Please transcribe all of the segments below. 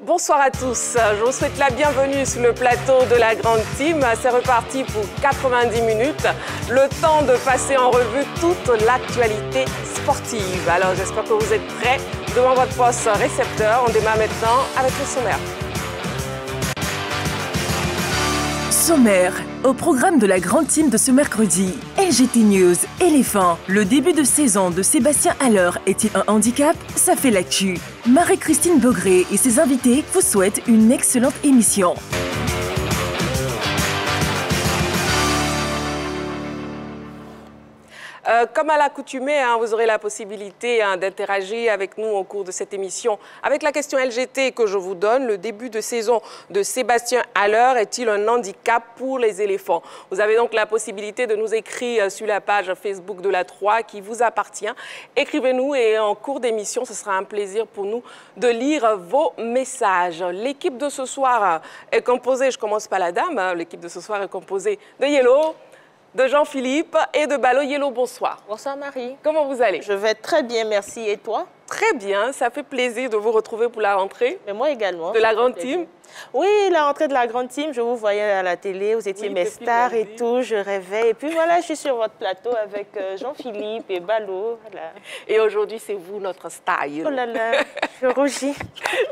Bonsoir à tous, je vous souhaite la bienvenue sur le plateau de la Grande Team. C'est reparti pour 90 minutes, le temps de passer en revue toute l'actualité sportive. Alors j'espère que vous êtes prêts devant votre poste récepteur. On démarre maintenant avec le sommaire. Sommaire. Au programme de la Grande Team de ce mercredi, LGT News, éléphant. Le début de saison de Sébastien Haller est-il un handicap? Ça fait l'actu. Marie-Christine Bogré et ses invités vous souhaitent une excellente émission. Comme à l'accoutumée, vous aurez la possibilité d'interagir avec nous au cours de cette émission avec la question LGT que je vous donne. Le début de saison de Sébastien Haller est-il un handicap pour les éléphants? Vous avez donc la possibilité de nous écrire sur la page Facebook de la 3 qui vous appartient. Écrivez-nous et en cours d'émission, ce sera un plaisir pour nous de lire vos messages. L'équipe de ce soir est composée, je commence par la dame, l'équipe de ce soir est composée de Yellow, de Jean-Philippe et de Balo. Yellow, bonsoir. Bonsoir Marie. Comment vous allez? Je vais très bien, merci. Et toi? Très bien, ça fait plaisir de vous retrouver pour la rentrée. Mais moi également. De la Grande Team. Oui, la rentrée de la Grande Team, je vous voyais à la télé, vous étiez mes stars et tout, je rêvais. Et puis voilà, je suis sur votre plateau avec Jean-Philippe et Balo. Voilà. Et aujourd'hui, c'est vous notre star. Oh là là, je rougis.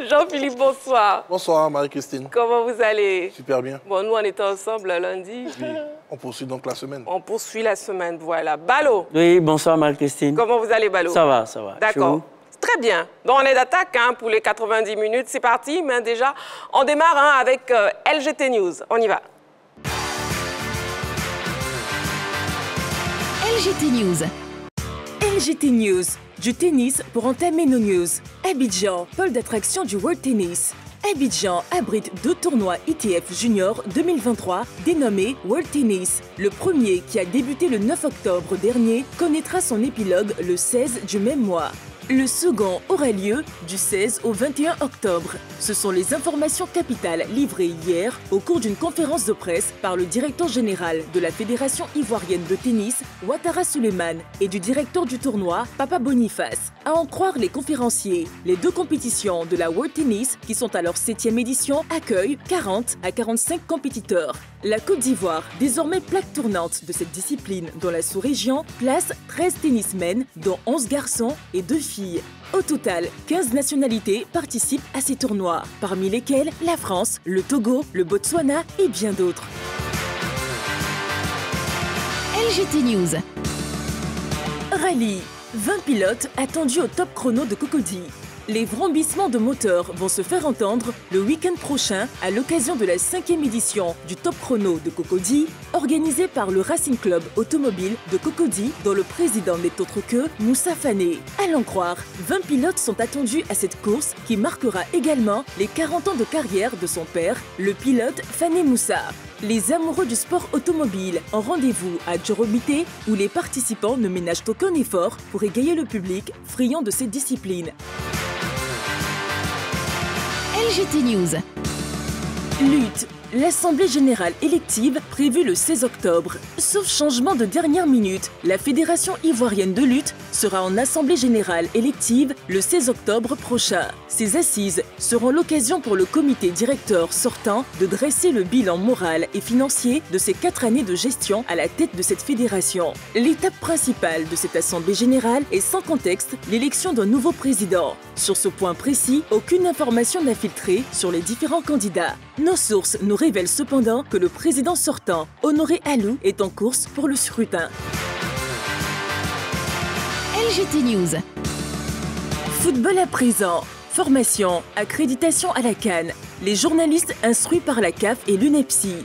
Jean-Philippe, bonsoir. Bonsoir Marie-Christine. Comment vous allez? Super bien. Bon, nous, on était ensemble lundi. Oui, on poursuit donc la semaine. On poursuit la semaine, voilà. Balo. Oui, bonsoir Marie-Christine. Comment vous allez, Balo? Ça va, ça va. D'accord. Très bien. Donc, on est d'attaque pour les 90 minutes. C'est parti. Mais déjà, on démarre avec LGT News. On y va. LGT News. LGT News. Du tennis pour entamer nos news. Abidjan, pôle d'attraction du World Tennis. Abidjan abrite 2 tournois ITF Junior 2023 dénommés World Tennis. Le premier, qui a débuté le 9 octobre dernier, connaîtra son épilogue le 16 du même mois. Le second aura lieu du 16 au 21 octobre. Ce sont les informations capitales livrées hier au cours d'une conférence de presse par le directeur général de la Fédération ivoirienne de tennis, Ouattara Souleymane, et du directeur du tournoi, Papa Boniface. À en croire les conférenciers, les 2 compétitions de la World Tennis, qui sont à leur 7e édition, accueillent 40 à 45 compétiteurs. La Côte d'Ivoire, désormais plaque tournante de cette discipline dans la sous-région, place 13 tennismen, dont 11 garçons et 2 filles. Au total, 15 nationalités participent à ces tournois, parmi lesquelles la France, le Togo, le Botswana et bien d'autres. LGT News. Rallye. 20 pilotes attendus au top chrono de Cocody. Les vrombissements de moteurs vont se faire entendre le week-end prochain à l'occasion de la 5e édition du Top Chrono de Cocody, organisée par le Racing Club Automobile de Cocody, dont le président n'est autre que Moussa Fané. À l'en croire, 20 pilotes sont attendus à cette course qui marquera également les 40 ans de carrière de son père, le pilote Fané Moussa. Les amoureux du sport automobile ont rendez-vous à Djorobité où les participants ne ménagent aucun effort pour égayer le public friand de cette discipline. LGT News. Lutte. L'Assemblée générale élective prévue le 16 octobre. Sauf changement de dernière minute, la Fédération ivoirienne de lutte sera en Assemblée générale élective le 16 octobre prochain. Ces assises seront l'occasion pour le comité directeur sortant de dresser le bilan moral et financier de ces 4 années de gestion à la tête de cette fédération. L'étape principale de cette Assemblée générale est sans contexte l'élection d'un nouveau président. Sur ce point précis, aucune information n'a filtré sur les différents candidats. Nos sources nous révèlent cependant que le président sortant, Honoré Alou, est en course pour le scrutin. LGT News. Football à présent. Formation, accréditation à la CAN. Les journalistes instruits par la CAF et l'UNEPSI.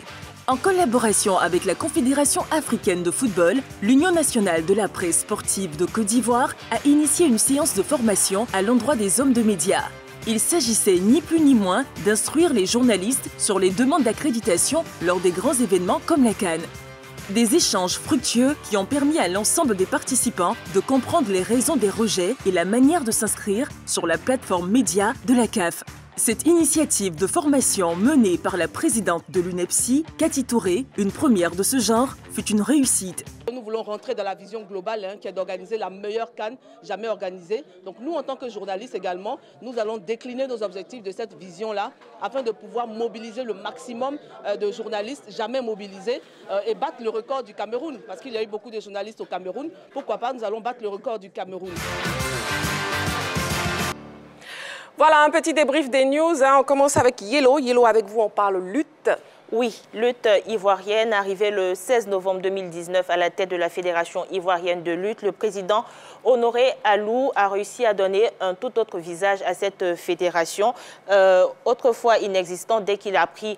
En collaboration avec la Confédération africaine de football, l'Union nationale de la presse sportive de Côte d'Ivoire a initié une séance de formation à l'endroit des hommes de médias. Il s'agissait ni plus ni moins d'instruire les journalistes sur les demandes d'accréditation lors des grands événements comme la CAN. Des échanges fructueux qui ont permis à l'ensemble des participants de comprendre les raisons des rejets et la manière de s'inscrire sur la plateforme média de la CAF. Cette initiative de formation menée par la présidente de l'UNEPSI, Cathy Touré, une première de ce genre, fut une réussite. nous voulons rentrer dans la vision globale qui est d'organiser la meilleure CAN jamais organisée. Donc nous, en tant que journalistes également, nous allons décliner nos objectifs de cette vision-là afin de pouvoir mobiliser le maximum de journalistes jamais mobilisés et battre le record du Cameroun. Parce qu'il y a eu beaucoup de journalistes au Cameroun. Pourquoi pas, nous allons battre le record du Cameroun. Voilà un petit débrief des news. On commence avec Yellow. Yellow, avec vous, on parle lutte. Oui, lutte ivoirienne, arrivée le 16 novembre 2019 à la tête de la Fédération ivoirienne de lutte. Le président Honoré Alou a réussi à donner un tout autre visage à cette fédération. Autrefois inexistant, dès qu'il a pris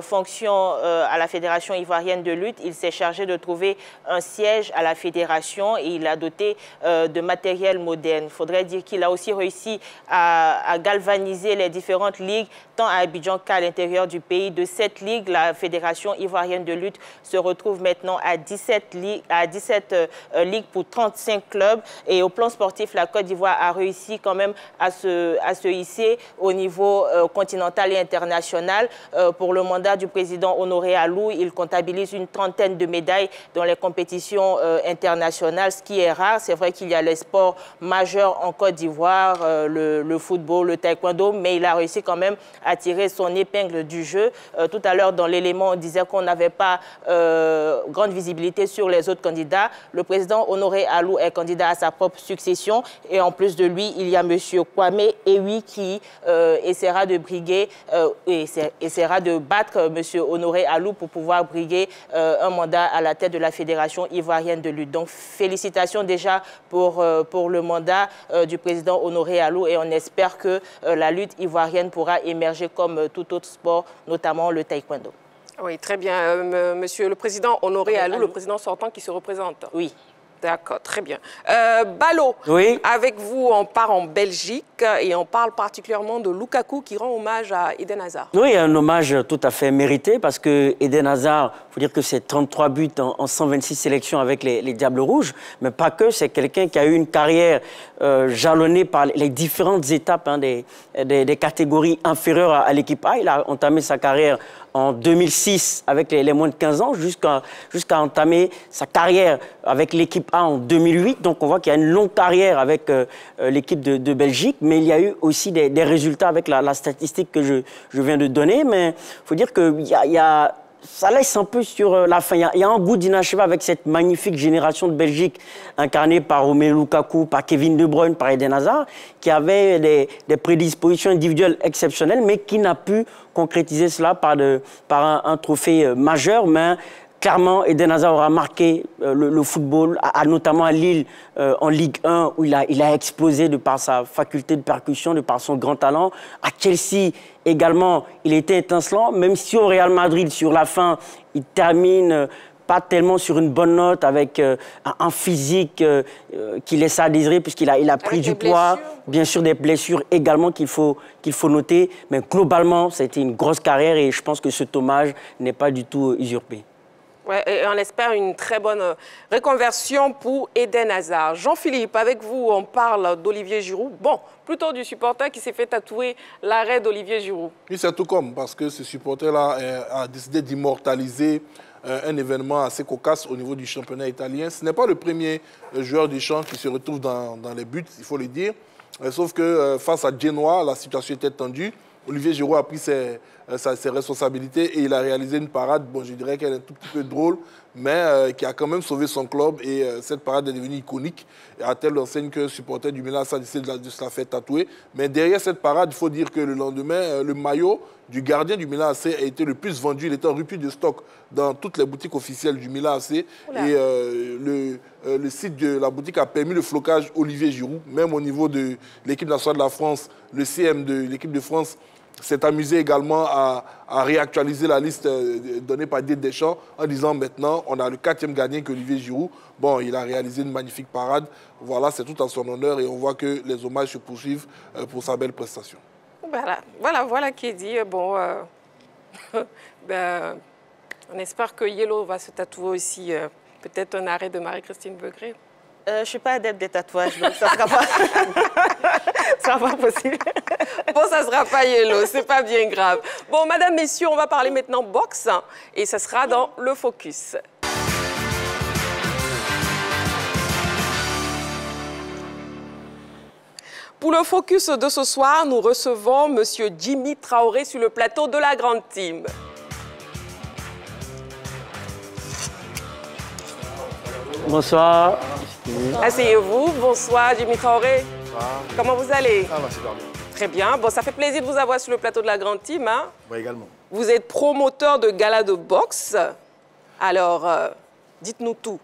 fonction à la Fédération ivoirienne de lutte, il s'est chargé de trouver un siège à la fédération et il a doté de matériel moderne. Il faudrait dire qu'il a aussi réussi à galvaniser les différentes ligues, tant à Abidjan qu'à l'intérieur du pays. De cette ligue, la Fédération ivoirienne de lutte se retrouve maintenant à 17 ligues pour 35 clubs. Et au plan sportif, la Côte d'Ivoire a réussi quand même à se hisser au niveau continental et international. Pour le mandat du président Honoré Alou, il comptabilise une trentaine de médailles dans les compétitions internationales, ce qui est rare. C'est vrai qu'il y a les sports majeurs en Côte d'Ivoire, le football, le taekwondo, mais il a réussi quand même à tirer son épingle du jeu. Tout à l'heure, dans l'élément, on disait qu'on n'avait pas grande visibilité sur les autres candidats. Le président Honoré Alou est candidat à sa propre succession et en plus de lui, il y a M. Kwame Ewi qui essaiera de briguer, essaiera de battre M. Honoré Alou pour pouvoir briguer un mandat à la tête de la Fédération ivoirienne de lutte. Donc félicitations déjà pour le mandat du président Honoré Alou et on espère que la lutte ivoirienne pourra émerger comme tout autre sport, notamment le taekwondo. Oui, très bien. Monsieur le président Honoré Alou, le président sortant qui se représente. Oui. D'accord, très bien. Balo, oui. Avec vous, on part en Belgique et on parle particulièrement de Lukaku qui rend hommage à Eden Hazard. Oui, un hommage tout à fait mérité parce que Eden Hazard, il faut dire que c'est 33 buts en 126 sélections avec les Diables Rouges, mais pas que, c'est quelqu'un qui a eu une carrière jalonnée par les différentes étapes des catégories inférieures à l'équipe A. Il a entamé sa carrière en 2006 avec les moins de 15 ans jusqu'à entamer sa carrière avec l'équipe A en 2008. Donc on voit qu'il y a une longue carrière avec l'équipe de Belgique, mais il y a eu aussi des résultats avec la statistique que je viens de donner. Mais il faut dire que ça laisse un peu sur la fin. Il y a un goût d'inachevé avec cette magnifique génération de Belgique incarnée par Romelu Lukaku, par Kevin De Bruyne, par Eden Hazard, qui avait des prédispositions individuelles exceptionnelles, mais qui n'a pu concrétiser cela par un trophée majeur. Mais clairement, Eden Hazard aura marqué le football, notamment à Lille, en Ligue 1, où il a explosé de par sa faculté de percussion, de par son grand talent. À Chelsea, également, il était étincelant, même si au Real Madrid, sur la fin, il termine pas tellement sur une bonne note, avec un physique qui laisse à désirer, puisqu'il a pris du poids, bien sûr des blessures également qu'il faut noter. Mais globalement, ça a été une grosse carrière et je pense que cet hommage n'est pas du tout usurpé. Ouais, et on espère une très bonne reconversion pour Eden Hazard. Jean-Philippe, avec vous, on parle d'Olivier Giroud. Bon, plutôt du supporter qui s'est fait tatouer l'arrêt d'Olivier Giroud. Oui, c'est tout comme, parce que ce supporter-là a décidé d'immortaliser un événement assez cocasse au niveau du championnat italien. Ce n'est pas le premier joueur du champ qui se retrouve dans les buts, il faut le dire. Sauf que face à Genoa, la situation était tendue. Olivier Giroud a pris ses responsabilités et il a réalisé une parade, bon, je dirais qu'elle est un tout petit peu drôle, mais qui a quand même sauvé son club et cette parade est devenue iconique à telle enseigne que le supporter du Milan a décidé de se la faire tatouer. Mais derrière cette parade, il faut dire que le lendemain, le maillot du gardien du Milan AC a été le plus vendu. Il était en rupture de stock dans toutes les boutiques officielles du Milan AC. Oula. Et le site de la boutique a permis le flocage Olivier Giroud. Même au niveau de l'équipe nationale de la France, le CM de l'équipe de France s'est amusé également à réactualiser la liste donnée par Didier Deschamps en disant maintenant on a le 4e gardien qu'Olivier Giroud. Bon, il a réalisé une magnifique parade. Voilà, c'est tout à son honneur et on voit que les hommages se poursuivent pour sa belle prestation. Voilà qui est dit. Bon, on espère que Yellow va se tatouer aussi peut-être un arrêt de Marie-Christine Begré. Je ne suis pas adepte des tatouages, donc ça ne sera pas... ça sera pas possible. Bon, ça ne sera pas Yellow, c'est pas bien grave. Bon, madame, messieurs, on va parler maintenant boxe et ça sera dans le Focus. Pour le focus de ce soir, nous recevons M. Jimmy Traoré sur le plateau de la Grande Team. Bonsoir. Asseyez-vous. Bonsoir, Jimmy Traoré. Bonsoir. Comment vous allez? Ça va, super bien. Très bien. Bon, ça fait plaisir de vous avoir sur le plateau de la Grande Team. Hein? Moi également. Vous êtes promoteur de gala de boxe. Alors, dites-nous tout.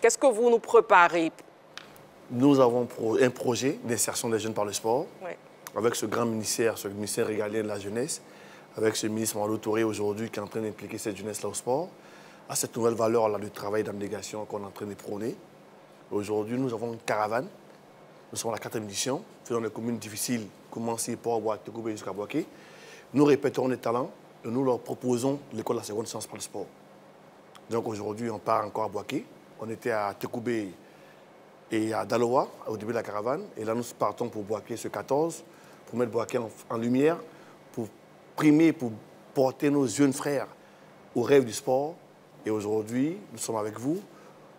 Qu'est-ce que vous nous préparez? Nous avons un projet d'insertion des jeunes par le sport, Oui. avec ce grand ministère régalien de la jeunesse, avec ce ministre Malo Touré aujourd'hui qui est en train d'impliquer cette jeunesse-là au sport, à cette nouvelle valeur-là de travail d'abnégation qu'on est en train de prôner. Aujourd'hui, nous avons une caravane. Nous sommes à la 4e édition, faisant des communes difficiles, commencer par Boaké, Tekoubé jusqu'à Boaké. Nous répétons les talents et nous leur proposons l'école de la seconde chance par le sport. Donc aujourd'hui, on part encore à Boaké. On était à Tekoubé et à Daloa au début de la caravane. Et là, nous partons pour Boaké ce 14, pour mettre Boaké en lumière, pour primer, pour porter nos jeunes frères au rêve du sport. Et aujourd'hui, nous sommes avec vous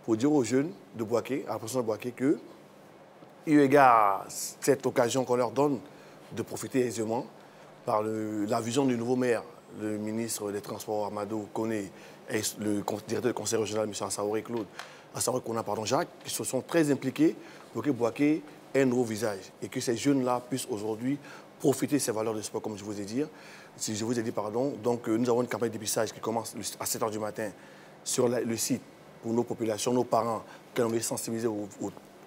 pour dire aux jeunes de Boaké, à la personne de Boaké, que, eu égard à cette occasion qu'on leur donne de profiter aisément par la vision du nouveau maire, le ministre des Transports, Amadou Koné, et le directeur du conseil régional, M. Assaoré Claude, Jacques, qui se sont très impliqués pour que Boaké ait un nouveau visage et que ces jeunes-là puissent aujourd'hui profiter de ces valeurs de sport, comme je vous ai dit. Donc, nous avons une campagne de dépistage qui commence à 7 h du matin sur le site pour nos populations, nos parents, qui ont sensibilisé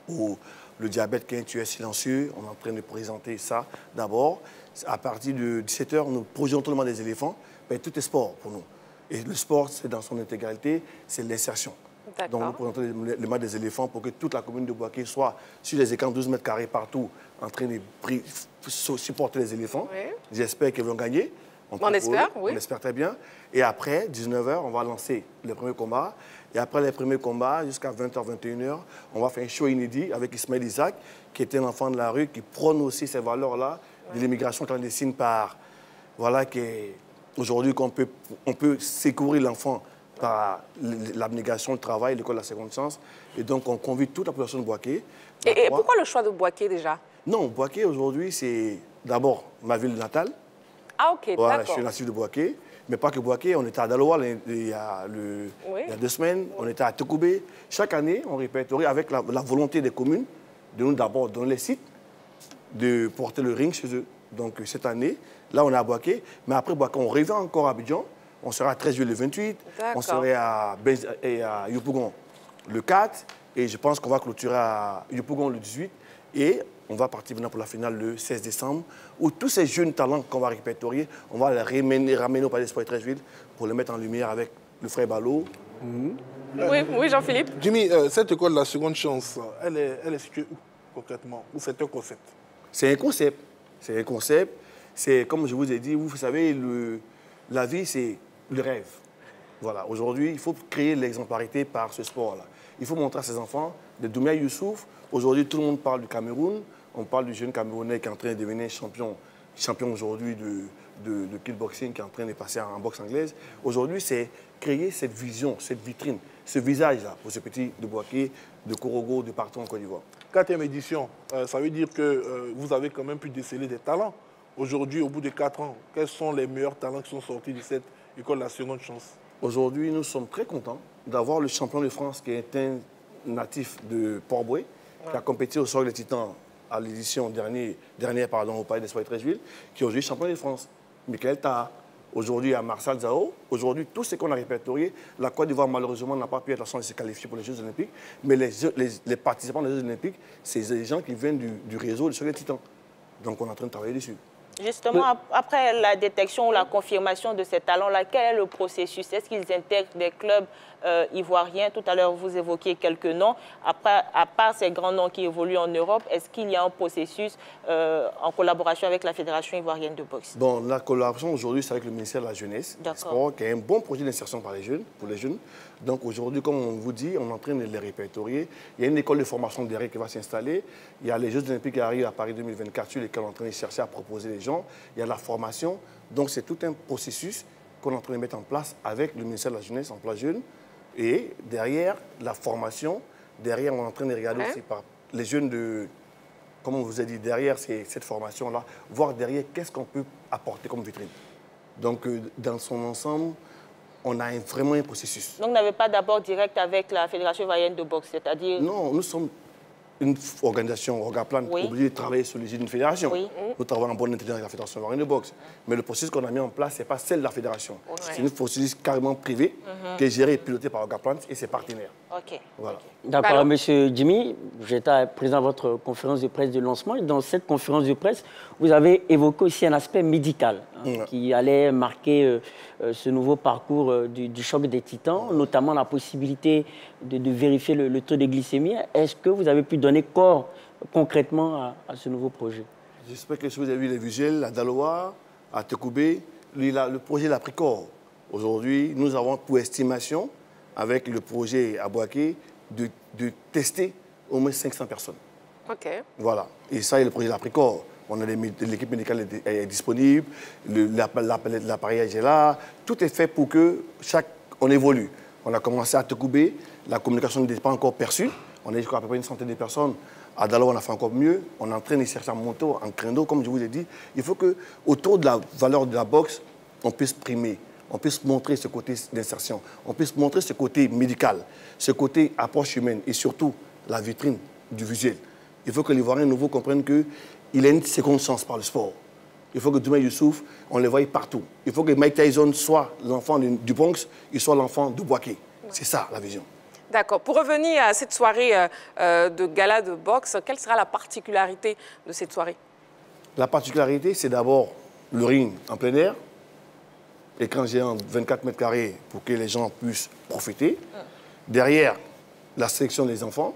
le diabète qui est un tueur silencieux. On est en train de présenter ça d'abord. À partir de 17 h, nous projetons tout le monde des éléphants. Mais tout est sport pour nous. Et le sport, c'est dans son intégralité, c'est l'insertion. Donc, nous présentons le match des éléphants pour que toute la commune de Boaké soit sur les écrans 12 mètres carrés partout, en train de supporter les éléphants. Oui. J'espère qu'ils vont gagner. On espère, oui. On espère très bien. Et après, 19 h, on va lancer les premiers combats. Et après les premiers combats, jusqu'à 20 h, 21 h, on va faire un show inédit avec Ismaël Isaac, qui était un enfant de la rue, qui prône aussi ces valeurs-là de l'immigration clandestine par... Voilà, aujourd'hui, on peut secourir l'enfant par l'abnégation, le travail, l'école de la seconde chance. Et donc, on convie toute la population de Boaké. Et pourquoi le choix de Boaké déjà? Non, Boaké, aujourd'hui, c'est d'abord ma ville natale. Ah, ok, voilà, d'accord. Je suis natif de Boaké. Mais pas que Boaké, on était à Daloa il y a 2 semaines, on était à Tekoubé. Chaque année, on répertorie avec la volonté des communes de nous d'abord donner les sites, de porter le ring chez eux. Donc cette année, là, on est à Boaké. Mais après Boaké, on revient encore à Abidjan. On sera à 13 juillet le 28. On serait à Yopougon le 4. Et je pense qu'on va clôturer à Yopougon le 18. Et on va partir maintenant pour la finale le 16 décembre, où tous ces jeunes talents qu'on va répertorier, on va les ramener au Palais des Sports de Treichville pour les mettre en lumière avec le frère Ballot. Oui, Jean-Philippe. Jimmy, cette école de la seconde chance, elle est située où concrètement? Ou c'est un concept? C'est un concept. C'est un concept. C'est comme je vous ai dit, vous savez, la vie, c'est le rêve. Voilà. Aujourd'hui, il faut créer l'exemplarité par ce sport-là. Il faut montrer à ses enfants, de Doumbia Youssouf. Aujourd'hui, tout le monde parle du Cameroun. On parle du jeune Camerounais qui est en train de devenir champion aujourd'hui de kickboxing, qui est en train de passer en boxe anglaise. Aujourd'hui, c'est créer cette vision, cette vitrine, ce visage-là pour ce petit de Boaké, de Korogo, de partout en Côte d'Ivoire. 4e édition, ça veut dire que vous avez quand même pu déceler des talents. Aujourd'hui, au bout de 4 ans, quels sont les meilleurs talents qui sont sortis de cette école de la seconde chance? Aujourd'hui, nous sommes très contents d'avoir le champion de France qui est un natif de Port-Boué, qui a compéti au Soir des Titans à l'édition dernière au Palais des Sports de Treichville, qui est aujourd'hui champion de France. Michael Taha, aujourd'hui à Marcel Zao. Aujourd'hui, tout ce qu'on a répertorié, la Côte d'Ivoire, malheureusement, n'a pas pu être la chance de se qualifier pour les Jeux Olympiques. Mais les participants des Jeux Olympiques, c'est des gens qui viennent du réseau du Soir des Titans. Donc, on est en train de travailler dessus. Justement, après la détection ou la confirmation de ces talents-là, quel est le processus? Est-ce qu'ils intègrent des clubs ivoiriens? Tout à l'heure, vous évoquiez quelques noms. Après, à part ces grands noms qui évoluent en Europe, est-ce qu'il y a un processus en collaboration avec la Fédération ivoirienne de boxe? Bon, la collaboration aujourd'hui, c'est avec le ministère de la Jeunesse, du Sport, qui a un bon projet d'insertion pour les jeunes. Donc aujourd'hui, comme on vous dit, on est en train de les répertorier. Il y a une école de formation derrière qui va s'installer. Il y a les Jeux Olympiques qui arrivent à Paris 2024, sur lesquels on est en train de chercher à proposer les gens. Il y a la formation. Donc c'est tout un processus qu'on est en train de mettre en place avec le ministère de la Jeunesse, Emploi Jeune. Et derrière la formation, derrière, on est en train de regarder aussi par les jeunes comme on vous a dit, derrière cette formation-là, voir derrière qu'est-ce qu'on peut apporter comme vitrine. Donc, dans son ensemble, on a vraiment un processus. Donc, vous n'avez pas d'apport direct avec la Fédération ivoirienne de boxe, c'est-à-dire... Non, nous sommes une organisation, Orgaplan, obligée de travailler sur l'égide d'une fédération. Oui. Nous travaillons en bonne intelligence avec la Fédération ivoirienne de boxe. Mais le processus qu'on a mis en place, ce n'est pas celle de la fédération. C'est une processus carrément privé qui est géré et piloté par Orgaplan et ses partenaires. OK. Voilà. D'accord, Monsieur Jimmy, j'étais présent à votre conférence de presse de lancement. Et dans cette conférence de presse, vous avez évoqué aussi un aspect médical qui allait marquer ce nouveau parcours du choc des titans, notamment la possibilité de vérifier le taux de glycémie. Est-ce que vous avez pu donner corps concrètement à ce nouveau projet? J'espère que si vous avez vu les visuels à Daloa, à Tekoubé, le projet l'a pris corps. Aujourd'hui, nous avons pour estimation, avec le projet à Bouaké, de tester au moins 500 personnes. OK. Voilà. Et ça, le projet l'a pris corps. On a l'équipe médicale est disponible, l'appareillage est là. Tout est fait pour que on évolue. On a commencé à Tekoubé, la communication n'était pas encore perçue. On est jusqu'à peu près une centaine de personnes. À Dalo, on a fait encore mieux. On est en train de chercher à monter en créneau, comme je vous ai dit. Il faut qu'autour de la valeur de la boxe, on puisse primer. On puisse montrer ce côté d'insertion. On puisse montrer ce côté médical, ce côté approche humaine et surtout la vitrine du visuel. Il faut que les Ivoiriens nouveaux comprennent qu'il a une seconde chance par le sport. Il faut que Doumé Youssouf, on les voie partout. Il faut que Mike Tyson soit l'enfant du Bronx, il soit l'enfant de Bouaké. C'est ça la vision. D'accord. Pour revenir à cette soirée de gala de boxe, quelle sera la particularité de cette soirée? La particularité, c'est d'abord le ring en plein air, écran géant 24 mètres carrés pour que les gens puissent profiter. Derrière, la sélection des enfants,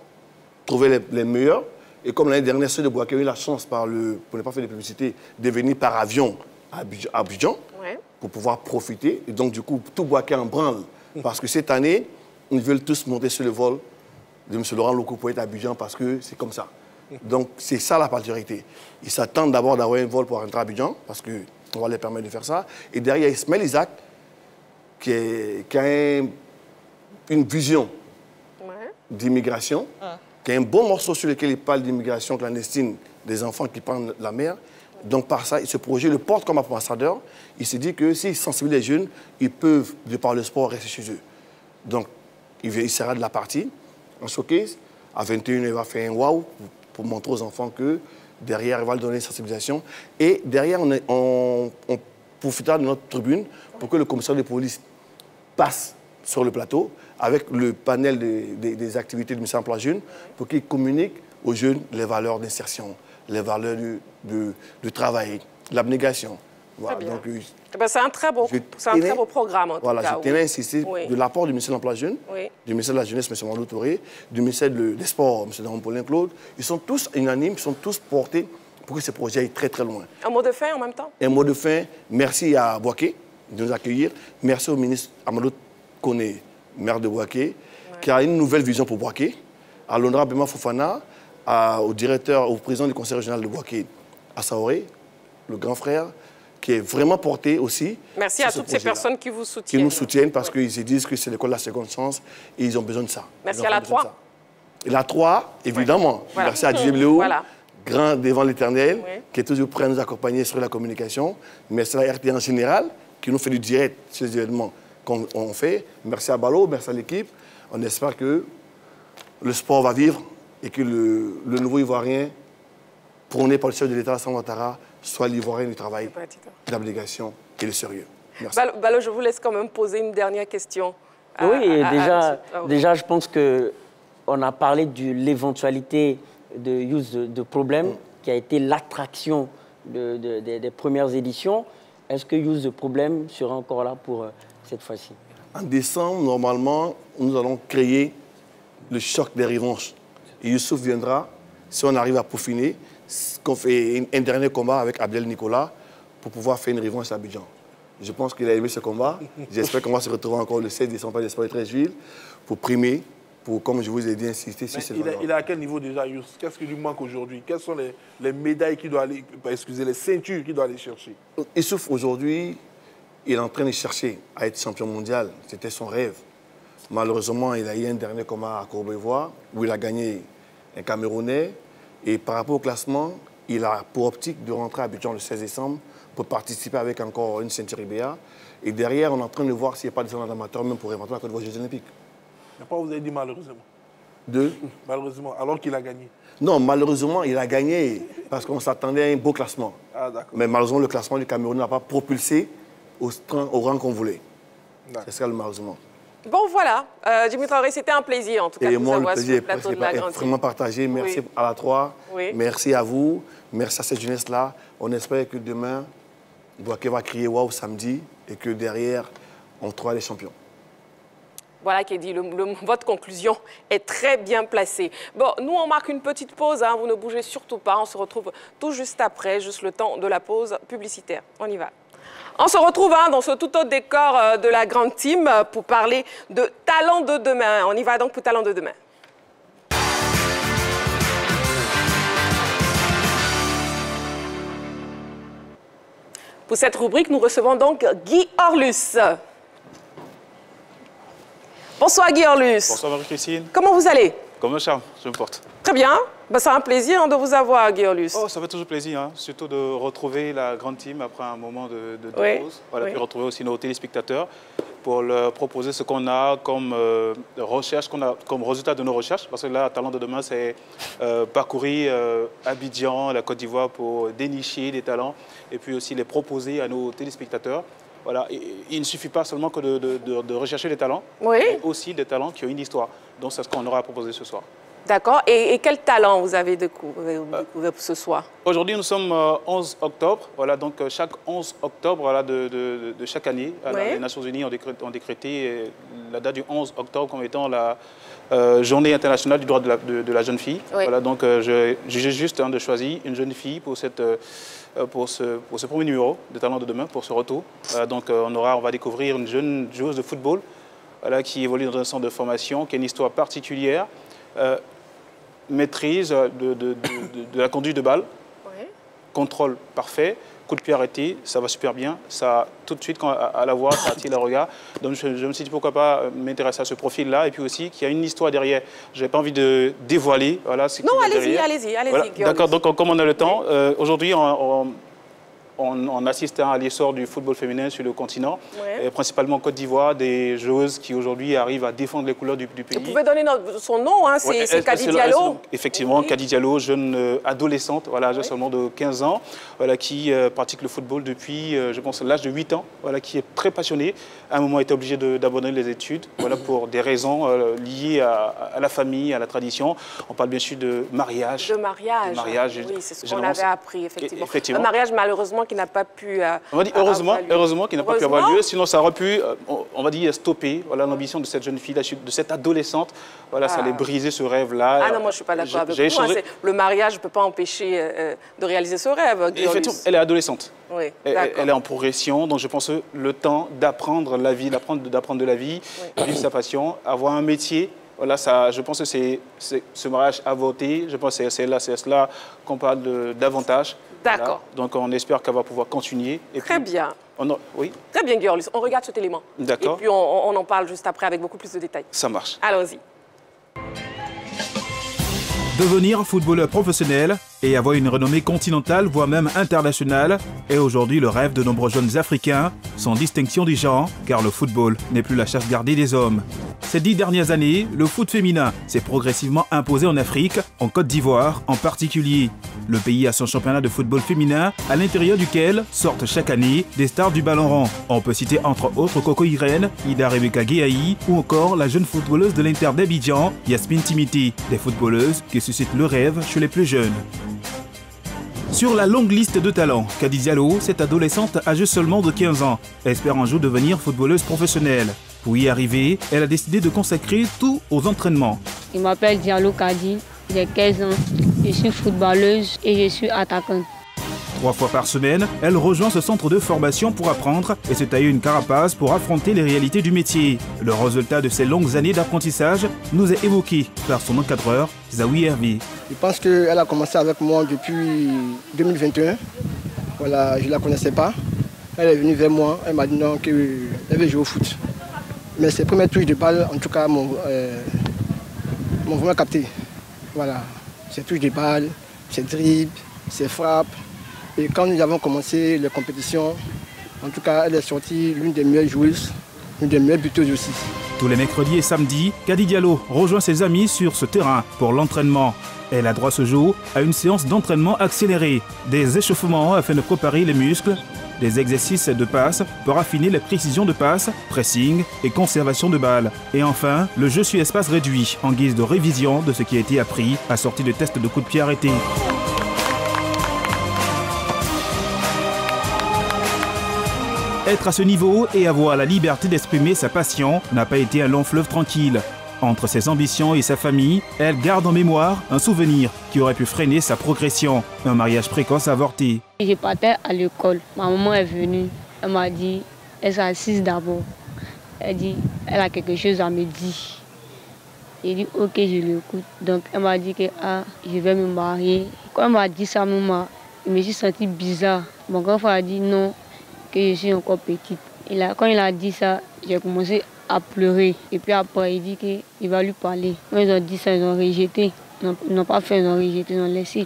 trouver les meilleurs. Et comme l'année dernière, ceux de Bouaké ont eu la chance, pour ne pas faire de publicité, de venir par avion à Abidjan pour pouvoir profiter. Et donc, du coup, tout Bouaké en branle. Parce que cette année, ils veulent tous monter sur le vol de M. Laurent Loko pour être à Abidjan parce que c'est comme ça. Donc, c'est ça la particularité. Ils s'attendent d'abord d'avoir un vol pour rentrer à Abidjan parce qu'on va leur permettre de faire ça. Et derrière, Ismaël Isaac, qui a une vision d'immigration, qui a un bon morceau sur lequel il parle d'immigration clandestine des enfants qui prennent la mer. Donc, par ça, ce projet le porte comme ambassadeur. Il se dit que s'ils sensibilisent les jeunes, ils peuvent, de par le sport, rester chez eux. Donc, il sera de la partie, en showcase. À 21h, il va faire un wow pour montrer aux enfants que derrière, il va leur donner une sensibilisation. Et derrière, on profitera de notre tribune pour que le commissaire de police passe sur le plateau avec le panel des activités du ministère de l'Emploi jeune pour qu'il communique aux jeunes les valeurs d'insertion, les valeurs du travail, l'abnégation. Voilà. C'est un très beau programme, en tout cas. Voilà, je tenais à insister de l'apport du ministère de l'Emploi jeune, du ministère de la Jeunesse, M. Mandou Touré, du ministère des Sports, M. Daron-Paulin Claude. Ils sont tous unanimes, ils sont tous portés pour que ce projet aille très, très loin. Un mot de fin en même temps? Un mot de fin. Merci à Bouaké de nous accueillir. Merci au ministre Amadou Koné, maire de Bouaké, qui a une nouvelle vision pour Bouaké. À l'honorable Bema Fofana, au président du conseil régional de Bouaké, à Saoré, le grand frère, qui est vraiment porté aussi. Merci à toutes ces personnes qui vous soutiennent. Qui nous soutiennent parce qu'ils se disent que c'est l'école de la seconde chance et ils ont besoin de ça. Merci à la 3. Et la 3, évidemment. Voilà. Merci à Dieu Bléou, grand devant l'éternel, qui est toujours prêt à nous accompagner sur la communication. Merci à la RT en général, qui nous fait du direct sur les événements qu'on fait. Merci à Balo, merci à l'équipe. On espère que le sport va vivre et que le nouveau Ivoirien, prôné par le chef de l'État, Alassane Ouattara, soit l'Ivoirien du travail, de l'abnégation et du sérieux. Merci. Balo, je vous laisse quand même poser une dernière question. Déjà, je pense qu'on a parlé de l'éventualité de Use de Problème, qui a été l'attraction des premières éditions. Est-ce que Use de Problème sera encore là pour cette fois-ci? En décembre, normalement, nous allons créer le choc des revanches. Et Youssouf viendra, si on arrive à peaufiner, qu'on fait un dernier combat avec Abdel Nicolas pour pouvoir faire une revanche à Abidjan. Je pense qu'il a aimé ce combat. J'espère qu'on va se retrouver encore le 16 décembre, j'espère le 13 juillet, pour primer, pour, comme je vous ai dit, insister sur cette valeur. Il est à quel niveau déjà, Youss? Qu'est-ce qui lui manque aujourd'hui? Quelles sont les médailles qu'il doit aller, les ceintures qu'il doit aller chercher? Youssouf, aujourd'hui, il est en train de chercher à être champion mondial. C'était son rêve. Malheureusement, il a eu un dernier combat à Courbevoie, où il a gagné un Camerounais. Et par rapport au classement, il a pour optique de rentrer à Abidjan le 16 décembre pour participer avec encore une ceinture IBA. Et derrière, on est en train de voir s'il n'y a pas de descendants amateurs, même pour éventuellement la Côte d'Ivoire aux Jeux Olympiques. Mais pas vous avez dit malheureusement. Malheureusement, alors qu'il a gagné. Non, malheureusement, il a gagné parce qu'on s'attendait à un beau classement. Ah, d'accord. Mais malheureusement, le classement du Cameroun n'a pas propulsé au rang qu'on voulait. C'est ça le malheureusement. Bon, voilà. Djimi Traoré, c'était un plaisir, en tout cas, de vous avoir sur le plateau de la Grande Team. Vraiment partagé. Merci à la 3. Oui. Merci à vous. Merci à cette jeunesse-là. On espère que demain, Bouaké va crier waouh samedi et que derrière, on trouvera les champions. Voilà qui est dit, votre conclusion est très bien placée. Bon, nous, on marque une petite pause, hein, vous ne bougez surtout pas. On se retrouve tout juste après, juste le temps de la pause publicitaire. On y va. On se retrouve dans ce tout autre décor de la Grande Team pour parler de Talent de demain. On y va donc pour Talent de demain. Pour cette rubrique, nous recevons donc Guy Orlus. Bonsoir Guy Orlus. Bonsoir Marie-Christine. Comment vous allez? Comme un charme, je me porte. Très bien. Ben, c'est un plaisir de vous avoir, Guy Orlus. Oh, ça fait toujours plaisir, hein, surtout de retrouver la Grande Team après un moment de pause. Voilà, puis retrouver aussi nos téléspectateurs pour leur proposer ce qu'on a comme recherche, comme résultat de nos recherches. Parce que là, Talent de demain, c'est parcourir Abidjan, la Côte d'Ivoire pour dénicher des talents et puis aussi les proposer à nos téléspectateurs. Voilà, il ne suffit pas seulement que de rechercher des talents, mais aussi des talents qui ont une histoire. Donc c'est ce qu'on aura à proposer ce soir. D'accord. Et quel talent vous avez découvert ce soir? Aujourd'hui, nous sommes 11 octobre. Voilà, donc chaque 11 octobre voilà, de chaque année, les Nations Unies ont décrété la date du 11 octobre comme étant la journée internationale du droit de la jeune fille. Voilà, donc je jugeais juste de choisir une jeune fille pour ce premier numéro de Talent de demain, pour ce retour. Donc on va découvrir une jeune joueuse de football voilà, qui évolue dans un centre de formation, qui a une histoire particulière. Maîtrise de la conduite de balle, contrôle parfait, coup de pied arrêté, ça va super bien. Ça, tout de suite, à la voix, ça attire le regard. Donc je me suis dit pourquoi pas m'intéresser à ce profil-là et puis aussi qu'il y a une histoire derrière. Je n'ai pas envie de dévoiler. Voilà, non, allez-y. Voilà. D'accord, donc comme on a le temps, aujourd'hui on assiste à l'essor du football féminin sur le continent, et principalement en Côte d'Ivoire, des joueuses qui aujourd'hui arrivent à défendre les couleurs du pays. Vous pouvez donner son nom, hein, c'est Kadi Diallo. Effectivement, Kadi Diallo, jeune adolescente, voilà, seulement de 15 ans, voilà, qui pratique le football depuis, je pense, l'âge de 8 ans, voilà, qui est très passionnée. À un moment, elle était obligée d'abandonner les études, voilà, pour des raisons liées à la famille, à la tradition. On parle bien sûr de mariage. De mariage, oui, c'est ce qu'on avait appris, effectivement. Un mariage, malheureusement, qui n'a pas pu on va dire heureusement qu'il n'a pas pu avoir lieu, sinon ça aurait pu, on va dire, stopper voilà, l'ambition de cette jeune fille, de cette adolescente. Voilà, ça allait briser ce rêve-là. Ah non, moi je ne suis pas d'accord avec vous. Le mariage ne peut pas empêcher de réaliser ce rêve. Effectivement, elle est adolescente. Oui, elle est en progression, donc je pense que le temps d'apprendre la vie, d'apprendre de la vie, vivre sa passion, avoir un métier. Voilà, ça, je pense que c'est ce mariage avorté. Je pense que c'est cela qu'on parle d'avantage. D'accord. Voilà. Donc on espère qu'elle va pouvoir continuer. Et Très bien. Oui. Très bien, Guy Orlus. On regarde cet élément. D'accord. Et puis on en parle juste après avec beaucoup plus de détails. Ça marche. Allons-y. Devenir footballeur professionnel et avoir une renommée continentale, voire même internationale, est aujourd'hui le rêve de nombreux jeunes Africains, sans distinction du genre, car le football n'est plus la chasse gardée des hommes. Ces 10 dernières années, le foot féminin s'est progressivement imposé en Afrique, en Côte d'Ivoire en particulier. Le pays a son championnat de football féminin, à l'intérieur duquel sortent chaque année des stars du ballon rond. On peut citer entre autres Coco Irene, Ida Rebecca Guéaï ou encore la jeune footballeuse de l'Inter d'Abidjan, Yasmine Timiti, des footballeuses qui suscitent le rêve chez les plus jeunes. Sur la longue liste de talents, Kadi Diallo, cette adolescente âgée seulement de 15 ans, espère un jour devenir footballeuse professionnelle. Pour y arriver, elle a décidé de consacrer tout aux entraînements. Je m'appelle Diallo Kadi, j'ai 15 ans, je suis footballeuse et je suis attaquante. 3 fois par semaine, elle rejoint ce centre de formation pour apprendre et se tailler une carapace pour affronter les réalités du métier. Le résultat de ces longues années d'apprentissage nous est évoqué par son encadreur, Zawi Hervé. Je pense qu'elle a commencé avec moi depuis 2021. Voilà, je ne la connaissais pas. Elle est venue vers moi, elle m'a dit non, qu'elle veut jouer au foot. Mais ses premières touches de balle, en tout cas, m'ont vraiment capté. Voilà, ces touches de balle, ses dribbles, ses frappes. Et quand nous avons commencé les compétitions, en tout cas, elle est sortie l'une des meilleures joueuses, l'une des meilleures buteuses aussi. Tous les mercredis et samedis, Kady Diallo rejoint ses amis sur ce terrain pour l'entraînement. Elle a droit ce jour à une séance d'entraînement accélérée, des échauffements afin de préparer les muscles, des exercices de passe pour affiner les précisions de passe, pressing et conservation de balles. Et enfin, le jeu sur espace réduit en guise de révision de ce qui a été appris assorti de tests de coups de pied arrêtés. Être à ce niveau et avoir la liberté d'exprimer sa passion n'a pas été un long fleuve tranquille. Entre ses ambitions et sa famille, elle garde en mémoire un souvenir qui aurait pu freiner sa progression, un mariage précoce avorté. Je partais à l'école, ma maman est venue, elle m'a dit, elle s'est assise d'abord. Elle dit, elle a quelque chose à me dire. J'ai dit, ok, je l'écoute. Donc elle m'a dit que je vais me marier. Quand elle m'a dit ça, je me suis sentie bizarre. Mon grand frère a dit non, que je suis encore petite. Et là, quand il a dit ça, j'ai commencé à pleurer. Et puis après, il dit qu'il va lui parler. Quand ils ont dit ça, ils ont rejeté. Ils n'ont pas fait, ils ont rejeté, ils ont laissé.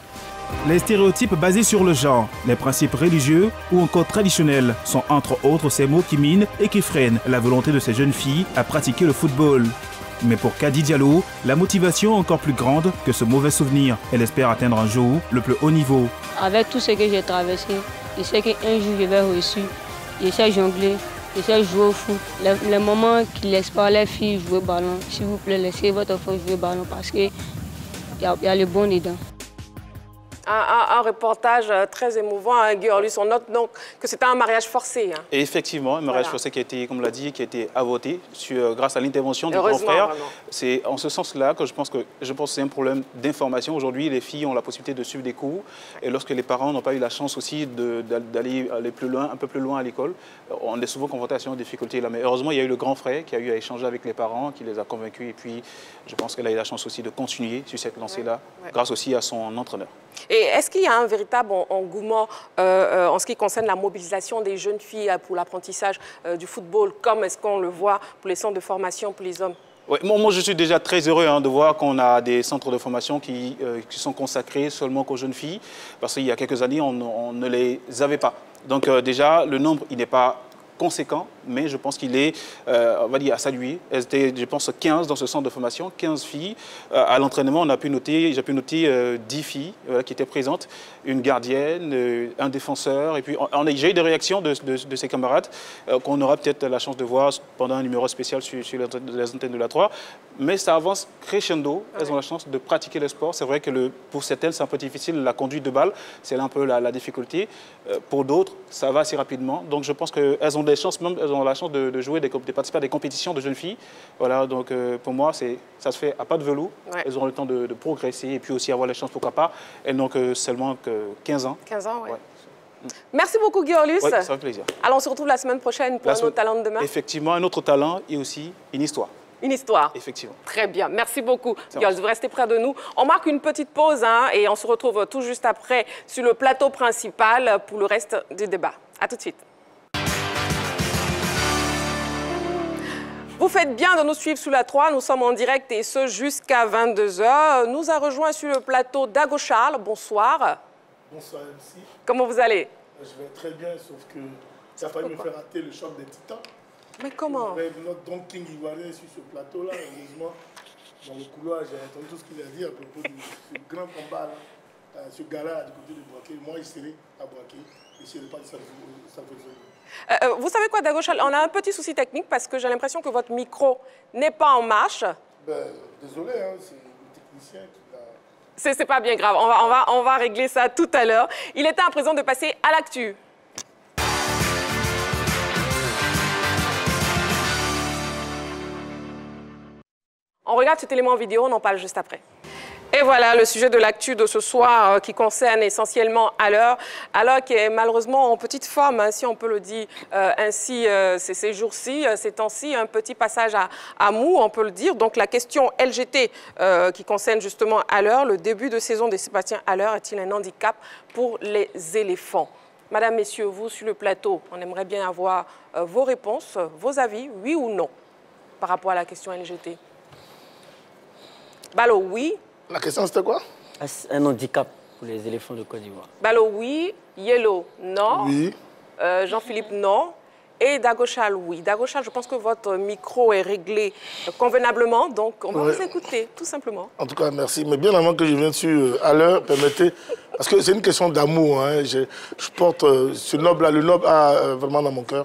Les stéréotypes basés sur le genre, les principes religieux ou encore traditionnels sont entre autres ces mots qui minent et qui freinent la volonté de ces jeunes filles à pratiquer le football. Mais pour Kady Diallo, la motivation est encore plus grande que ce mauvais souvenir. Elle espère atteindre un jour le plus haut niveau. Avec tout ce que j'ai traversé, je sais qu'un jour je vais réussir. Je sais jongler, je sais jouer au foot. Les moments qui ne laissent pas les filles jouer au ballon, s'il vous plaît, laissez votre enfant jouer au ballon parce qu'il y a le bon dedans. Un reportage très émouvant, hein, Guyorlus. On note donc que c'était un mariage forcé. Hein. Et effectivement, un mariage forcé qui a été, comme l'a dit, qui a été avorté grâce à l'intervention du grand frère. C'est en ce sens-là que je pense que c'est un problème d'information. Aujourd'hui, les filles ont la possibilité de suivre des cours. Et lorsque les parents n'ont pas eu la chance aussi d'aller plus loin, un peu plus loin à l'école, on est souvent confronté à ces difficultés-là. Mais heureusement, il y a eu le grand frère qui a eu à échanger avec les parents, qui les a convaincus. Et puis, je pense qu'elle a eu la chance aussi de continuer sur cette lancée-là, grâce aussi à son entraîneur. Et est-ce qu'il y a un véritable engouement en ce qui concerne la mobilisation des jeunes filles pour l'apprentissage du football, comme est-ce qu'on le voit pour les centres de formation pour les hommes? Oui, moi, je suis déjà très heureux de voir qu'on a des centres de formation qui sont consacrés seulement qu'aux jeunes filles, parce qu'il y a quelques années, on ne les avait pas. Donc déjà, le nombre, il n'est pas conséquent, mais je pense qu'il est, on va dire, à saluer. Elles étaient, je pense, 15 dans ce centre de formation, 15 filles. À l'entraînement, j'ai pu noter 10 filles qui étaient présentes, une gardienne, un défenseur, et puis j'ai eu des réactions de ces camarades qu'on aura peut-être la chance de voir pendant un numéro spécial sur les antennes de la 3. Mais ça avance crescendo, elles ont la chance de pratiquer le sport. C'est vrai que pour certaines, c'est un peu difficile, la conduite de balle, c'est là un peu la difficulté. Pour d'autres, ça va assez rapidement. Donc je pense qu'elles ont des chances, même elles ont la chance de jouer, de participer à des compétitions de jeunes filles. Voilà, donc pour moi, ça se fait à pas de velours. Ouais. Elles auront le temps de progresser et puis aussi avoir les chances, pourquoi pas. Elles n'ont que seulement 15 ans. 15 ans, oui. Ouais. Merci beaucoup, Guyorlus. Oui, ça fait plaisir. Alors, on se retrouve la semaine prochaine pour un autre talent de demain. Effectivement, un autre talent et aussi une histoire. Une histoire. Effectivement. Très bien. Merci beaucoup. Guyorlus, vous restez près de nous. On marque une petite pause et on se retrouve tout juste après sur le plateau principal pour le reste du débat. À tout de suite. Vous faites bien de nous suivre sous la 3. Nous sommes en direct et ce jusqu'à 22 h. Nous a rejoint sur le plateau Dago Charles. Bonsoir. Bonsoir, MC. Comment vous allez? Je vais très bien, sauf que ça a failli me faire rater le choc des titans. Mais comment? Notre Don King ivoirien sur ce plateau-là, heureusement, dans le couloir, j'ai entendu tout ce qu'il a dit à propos de ce grand combat-là, ce gars-là du côté de Boaké. Moi, il serait à Boaké. Et je ne sais pas si ça fait vous savez quoi, Dago Charles? On a un petit souci technique parce que j'ai l'impression que votre micro n'est pas en marche. Désolé, hein, c'est le technicien qui l'a... C'est pas bien grave, on va régler ça tout à l'heure. Il est temps à présent de passer à l'actu. On regarde cet élément vidéo, on en parle juste après. Et voilà le sujet de l'actu de ce soir qui concerne essentiellement Alors qui est malheureusement en petite forme, hein, si on peut le dire ainsi, ces jours-ci, ces temps-ci, un petit passage à mou, on peut le dire. Donc la question LGT qui concerne justement Alors, le début de saison de Sébastien Alors est-il un handicap pour les éléphants? Madame, messieurs, vous sur le plateau, on aimerait bien avoir vos réponses, vos avis, oui ou non, par rapport à la question LGT. Balo, oui. La question, c'était quoi? Un handicap. pour les éléphants de Côte d'Ivoire. Balo, oui. Yellow, non. Oui. Jean-Philippe, non. Et Dagochal, oui. Dagochal, je pense que votre micro est réglé convenablement, donc on va vous écouter, tout simplement. En tout cas, merci. Mais bien avant que je vienne sur à l'heure, permettez, parce que c'est une question d'amour. Hein. Je porte ce noble-là, le noble a vraiment dans mon cœur.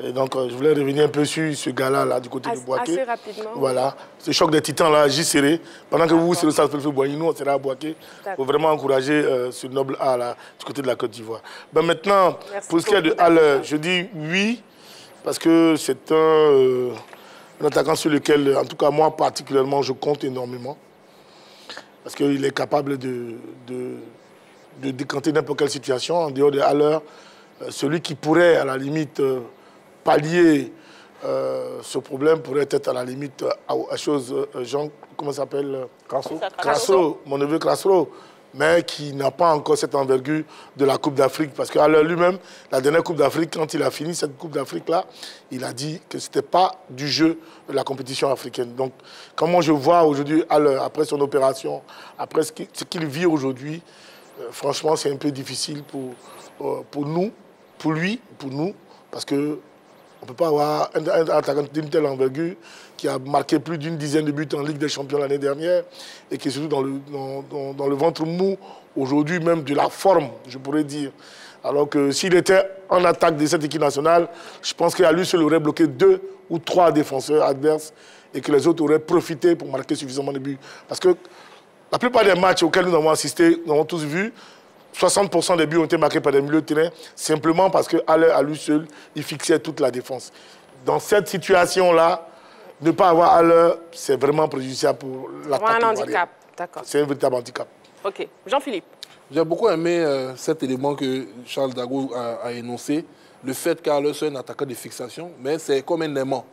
Et donc, je voulais revenir un peu sur ce gars-là, là, du côté de Boaké. Assez rapidement. Voilà. Ce choc des titans, là, j'y serai. Pendant que vous, c'est le Stade Boigny, nous, on sera à Boaké. Il faut vraiment encourager ce noble A, là, du côté de la Côte d'Ivoire. Ben, maintenant, pour ce qui est de Haller, je dis oui, parce que c'est un attaquant sur lequel, en tout cas, moi, particulièrement, je compte énormément. Parce qu'il est capable de décanter n'importe quelle situation. En dehors de Haller, celui qui pourrait, à la limite, pallier ce problème pourrait être à la limite à chose, Jean, comment ça s'appelle? Crasso, mon neveu Crasso, mais qui n'a pas encore cette envergure de la Coupe d'Afrique. Parce qu'à l'heure lui-même, la dernière Coupe d'Afrique, quand il a fini cette Coupe d'Afrique-là, il a dit que ce n'était pas du jeu de la compétition africaine. Donc, comment je vois aujourd'hui, après son opération, après ce qu'il vit aujourd'hui, franchement, c'est un peu difficile pour nous, pour lui, pour nous, parce que on ne peut pas avoir un attaquant d'une telle envergure qui a marqué plus d'une dizaine de buts en Ligue des Champions l'année dernière et qui est surtout dans le ventre mou aujourd'hui même de la forme, je pourrais dire. Alors que s'il était en attaque de cette équipe nationale, je pense qu'à lui seul aurait bloqué 2 ou 3 défenseurs adverses et que les autres auraient profité pour marquer suffisamment de buts. Parce que la plupart des matchs auxquels nous avons assisté, nous avons tous vu, 60% des buts ont été marqués par des milieux de terrain, simplement parce qu'à lui seul, il fixait toute la défense. Dans cette situation-là, ne pas avoir Haller, c'est vraiment préjudiciable pour l'attaque. Un handicap, d'accord. C'est un véritable handicap. OK. Jean-Philippe. J'ai beaucoup aimé cet élément que Charles Dago a énoncé, le fait qu'Haller soit un attaquant de fixation, mais c'est comme un aimant.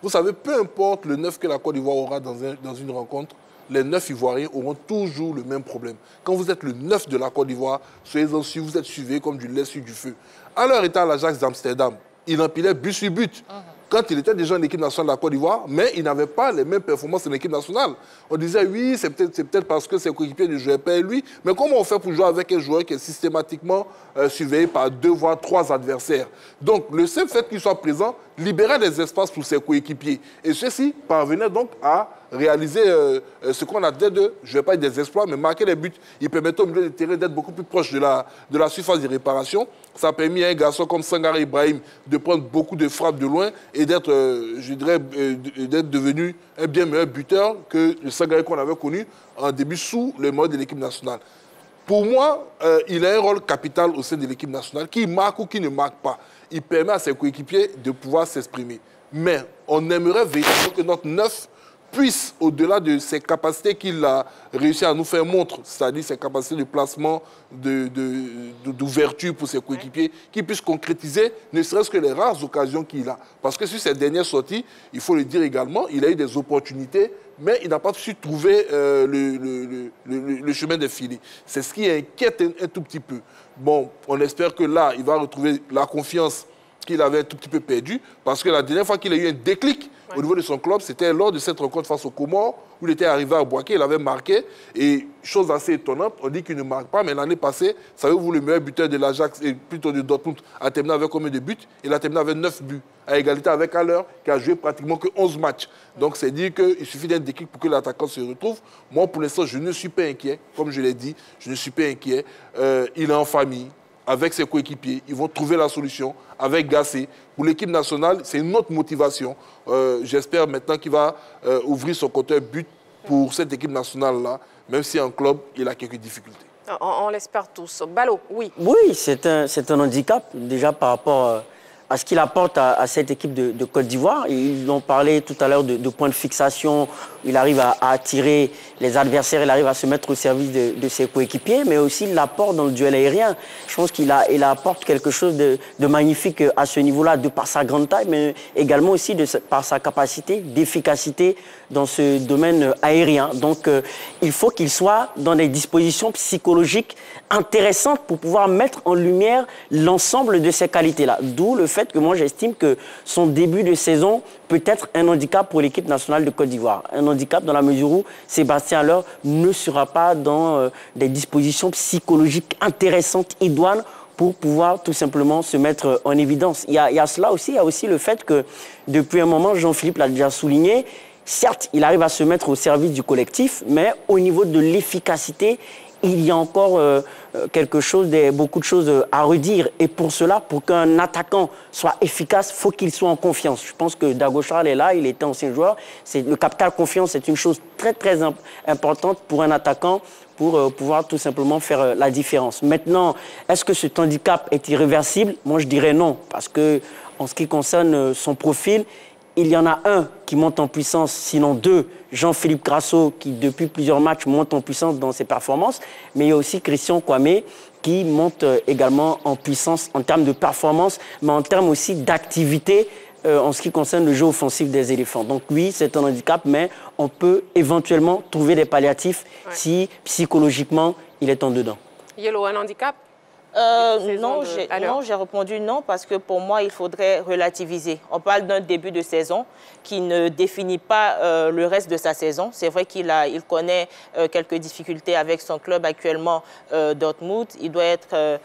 Vous savez, peu importe le 9 que la Côte d'Ivoire aura dans une rencontre, les 9 Ivoiriens auront toujours le même problème. Quand vous êtes le 9 de la Côte d'Ivoire, soyez-en sûrs, vous êtes suivis comme du lait sur du feu. Haller était à l'Ajax d'Amsterdam. Il empilait but sur but. Quand il était déjà en équipe nationale de la Côte d'Ivoire, mais il n'avait pas les mêmes performances en équipe nationale. On disait, oui, c'est peut-être parce que ses coéquipiers ne jouaient pas lui, mais comment on fait pour jouer avec un joueur qui est systématiquement surveillé par 2 voire 3 adversaires? Donc, le seul fait qu'il soit présent libérait des espaces pour ses coéquipiers. Et ceux-ci parvenaient donc à réaliser ce qu'on a dit de, je ne vais pas dire des exploits, mais marquer les buts. Il permettait au milieu de terrain d'être beaucoup plus proche de la surface de réparation. Ça a permis à un garçon comme Sangare Ibrahim de prendre beaucoup de frappes de loin et d'être, je dirais, d'être devenu un bien meilleur buteur que le Sangare qu'on avait connu en début sous le mode de l'équipe nationale. Pour moi, il a un rôle capital au sein de l'équipe nationale, qui marque ou qui ne marque pas. Il permet à ses coéquipiers de pouvoir s'exprimer. Mais on aimerait véritablement que notre 9 puisse, au-delà de ses capacités qu'il a réussi à nous faire montre, c'est-à-dire ses capacités de placement, d'ouverture pour ses coéquipiers, qu'il puisse concrétiser ne serait-ce que les rares occasions qu'il a. Parce que sur ces dernières sorties, il faut le dire également, il a eu des opportunités, mais il n'a pas su trouver le chemin des filets. C'est ce qui inquiète un tout petit peu. Bon, on espère que là, il va retrouver la confiance qu'il avait un tout petit peu perdue, parce que la dernière fois qu'il a eu un déclic au niveau de son club, c'était lors de cette rencontre face aux Comores, où il était arrivé à Boaké, il avait marqué, et chose assez étonnante, on dit qu'il ne marque pas, mais l'année passée, savez-vous, le meilleur buteur de l'Ajax, et plutôt de Dortmund, a terminé avec combien de buts? Il a terminé avec 9 buts, à égalité avec Haller, qui a joué pratiquement que 11 matchs. Donc c'est dire qu'il suffit d'un déclic pour que l'attaquant se retrouve. Moi, pour l'instant, je ne suis pas inquiet, comme je l'ai dit, je ne suis pas inquiet. Il est en famille, avec ses coéquipiers, ils vont trouver la solution avec Gassé. Pour l'équipe nationale, c'est une autre motivation. J'espère maintenant qu'il va ouvrir son compteur but pour cette équipe nationale-là, même si en club, il a quelques difficultés. On l'espère tous. Balo, oui. Oui, c'est un handicap, déjà par rapport à ce qu'il apporte à cette équipe de Côte d'Ivoire. Ils ont parlé tout à l'heure de points de fixation. Il arrive à attirer les adversaires, il arrive à se mettre au service de ses coéquipiers, mais aussi l'apport dans le duel aérien. Je pense qu'il apporte quelque chose de magnifique à ce niveau-là, de par sa grande taille, mais également aussi par sa capacité d'efficacité dans ce domaine aérien. Donc, il faut qu'il soit dans des dispositions psychologiques intéressantes pour pouvoir mettre en lumière l'ensemble de ces qualités-là. D'où le fait fait que moi j'estime que son début de saison peut être un handicap pour l'équipe nationale de Côte d'Ivoire. Un handicap dans la mesure où Sébastien Haller ne sera pas dans des dispositions psychologiques intéressantes, idoines, pour pouvoir tout simplement se mettre en évidence. Il y a cela aussi, il y a aussi le fait que depuis un moment, Jean-Philippe l'a déjà souligné, certes, il arrive à se mettre au service du collectif, mais au niveau de l'efficacité, il y a encore beaucoup de choses à redire. Et pour cela, pour qu'un attaquant soit efficace, il faut qu'il soit en confiance. Je pense que Dago Charles est là, il était ancien joueur. Le capital confiance, c'est une chose très, très importante pour un attaquant pour pouvoir tout simplement faire la différence. Maintenant, est-ce que cet handicap est irréversible? Moi, je dirais non, parce que en ce qui concerne son profil, il y en a un qui monte en puissance, sinon deux, Jean-Philippe Grasso, qui depuis plusieurs matchs monte en puissance dans ses performances, mais il y a aussi Christian Kwame qui monte également en puissance en termes de performance, mais en termes aussi d'activité en ce qui concerne le jeu offensif des éléphants. Donc oui, c'est un handicap, mais on peut éventuellement trouver des palliatifs si psychologiquement il est en dedans. Yellow, un handicap? Non, j'ai répondu non parce que pour moi, il faudrait relativiser. On parle d'un début de saison qui ne définit pas le reste de sa saison. C'est vrai qu'il connaît quelques difficultés avec son club actuellement, Dortmund. Il doit être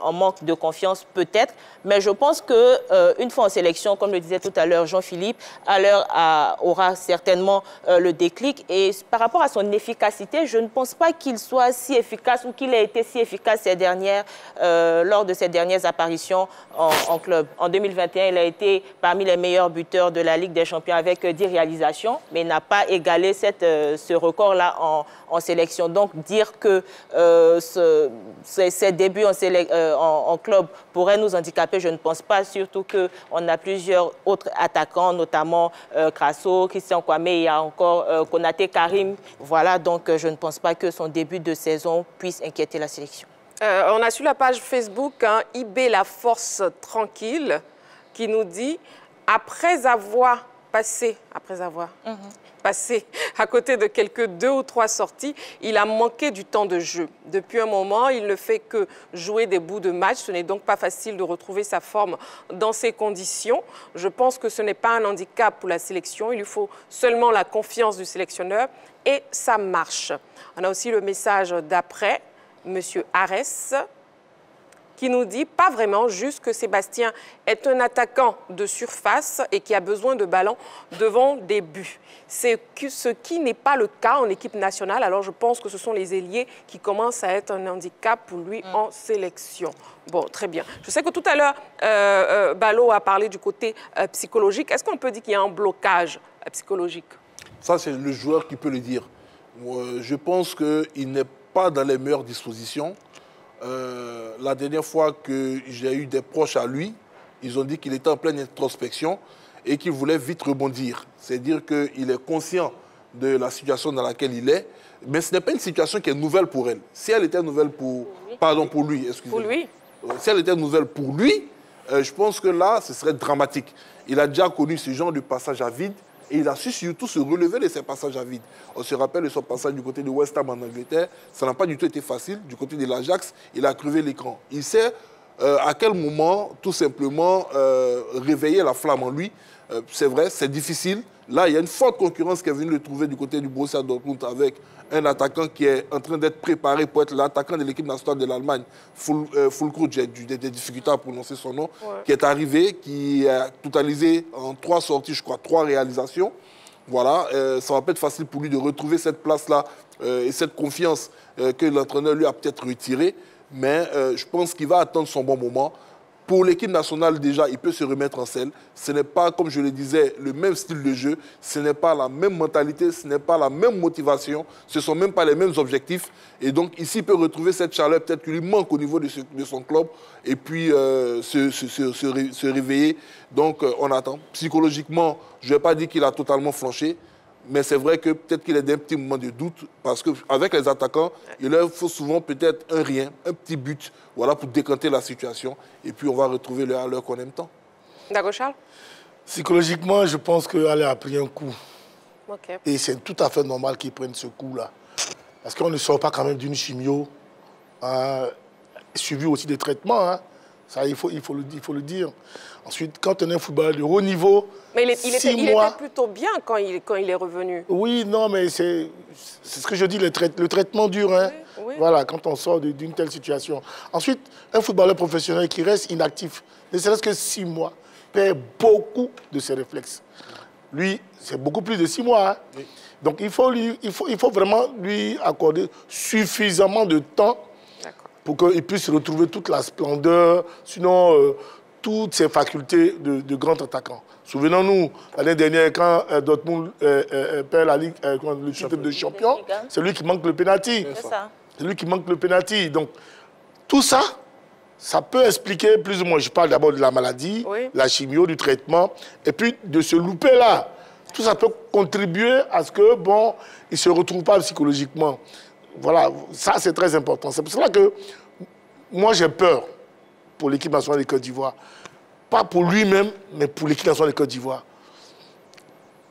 en manque de confiance peut-être. Mais je pense qu'une fois en sélection, comme le disait tout à l'heure Jean-Philippe, aura certainement le déclic. Et par rapport à son efficacité, je ne pense pas qu'il soit si efficace ou qu'il ait été si efficace lors de ses dernières apparitions en club. En 2021, il a été parmi les meilleurs buteurs de la Ligue des Champions avec 10 réalisations, mais n'a pas égalé ce record-là en sélection. Donc, dire que ses débuts en club pourraient nous handicaper, je ne pense pas, surtout qu'on a plusieurs autres attaquants, notamment Grasso, Christian Kwame, il y a encore Konaté, Karim. Voilà, donc je ne pense pas que son début de saison puisse inquiéter la sélection. On a sur la page Facebook IB La Force Tranquille qui nous dit après avoir passé à côté de quelques 2 ou 3 sorties, il a manqué du temps de jeu. Depuis un moment, il ne fait que jouer des bouts de match. Ce n'est donc pas facile de retrouver sa forme dans ces conditions. Je pense que ce n'est pas un handicap pour la sélection. Il lui faut seulement la confiance du sélectionneur et ça marche. On a aussi le message d'après. Monsieur Arès, qui nous dit pas vraiment, juste que Sébastien est un attaquant de surface et qui a besoin de ballons devant des buts. C'est ce qui n'est pas le cas en équipe nationale. Alors je pense que ce sont les ailiers qui commencent à être un handicap pour lui en sélection. Bon, très bien. Je sais que tout à l'heure, Balo a parlé du côté psychologique. Est-ce qu'on peut dire qu'il y a un blocage psychologique? Ça, c'est le joueur qui peut le dire. Je pense qu'il n'est pas dans les meilleures dispositions. La dernière fois que j'ai eu des proches à lui, ils ont dit qu'il était en pleine introspection et qu'il voulait vite rebondir. C'est-à-dire qu'il est conscient de la situation dans laquelle il est, mais ce n'est pas une situation qui est nouvelle pour elle. Si elle était nouvelle pour lui, excusez-moi. Pour lui. Si elle était nouvelle pour lui, je pense que là, ce serait dramatique. Il a déjà connu ce genre de passage à vide. Et il a su surtout se relever de ses passages à vide. On se rappelle de son passage du côté de West Ham en Angleterre. Ça n'a pas du tout été facile. Du côté de l'Ajax, il a crevé l'écran. Il sait à quel moment, tout simplement, réveiller la flamme en lui. C'est vrai, c'est difficile. Là, il y a une forte concurrence qui est venue le trouver du côté du Borussia Dortmund avec un attaquant qui est en train d'être préparé pour être l'attaquant de l'équipe nationale de l'Allemagne, Füllkrug, j'ai des difficultés à prononcer son nom, qui est arrivé, qui a totalisé en 3 sorties, je crois, 3 réalisations. Voilà, ça va pas être facile pour lui de retrouver cette place-là et cette confiance que l'entraîneur lui a peut-être retirée. Mais je pense qu'il va attendre son bon moment. Pour l'équipe nationale, déjà, il peut se remettre en selle. Ce n'est pas, comme je le disais, le même style de jeu. Ce n'est pas la même mentalité, ce n'est pas la même motivation. Ce ne sont même pas les mêmes objectifs. Et donc, ici, il peut retrouver cette chaleur peut-être qui lui manque au niveau de son club. Et puis, se réveiller. Donc, on attend. Psychologiquement, je ne vais pas dire qu'il a totalement flanché. Mais c'est vrai que peut-être qu'il y a des petits moments de doute parce qu'avec les attaquants, il leur faut souvent peut-être un rien, un petit but, voilà, pour décanter la situation. Et puis on va retrouver le Haller qu'on aime tant. D'accord, Charles? Psychologiquement, je pense qu'Haller a pris un coup. Okay. Et c'est tout à fait normal qu'il prenne ce coup-là. Parce qu'on ne sort pas quand même d'une chimio, suivi aussi des traitements. Ça, il faut le dire. Ensuite, quand on est un footballeur de haut niveau, mais il était plutôt bien quand il est revenu. Oui, non, mais c'est ce que je dis, le traitement dur. Hein. Oui, oui. Voilà, quand on sort d'une telle situation. Ensuite, un footballeur professionnel qui reste inactif, ne serait-ce que 6 mois, perd beaucoup de ses réflexes. Lui, c'est beaucoup plus de 6 mois. Hein. Oui. Donc, il faut vraiment lui accorder suffisamment de temps pour qu'il puisse retrouver toute la splendeur, sinon toutes ses facultés de grand attaquant. Souvenons-nous, l'année dernière, quand Dortmund perd la Ligue, le titre de champion, c'est lui qui manque le pénalty. C'est lui qui manque le pénalty. Donc, tout ça, ça peut expliquer plus ou moins, je parle d'abord de la maladie, la chimio, du traitement, et puis de ce loupé-là. Tout ça peut contribuer à ce que, bon, il ne se retrouve pas psychologiquement. Voilà, ça c'est très important. C'est pour cela que moi j'ai peur pour l'équipe nationale de Côte d'Ivoire. Pas pour lui-même, mais pour l'équipe nationale de Côte d'Ivoire.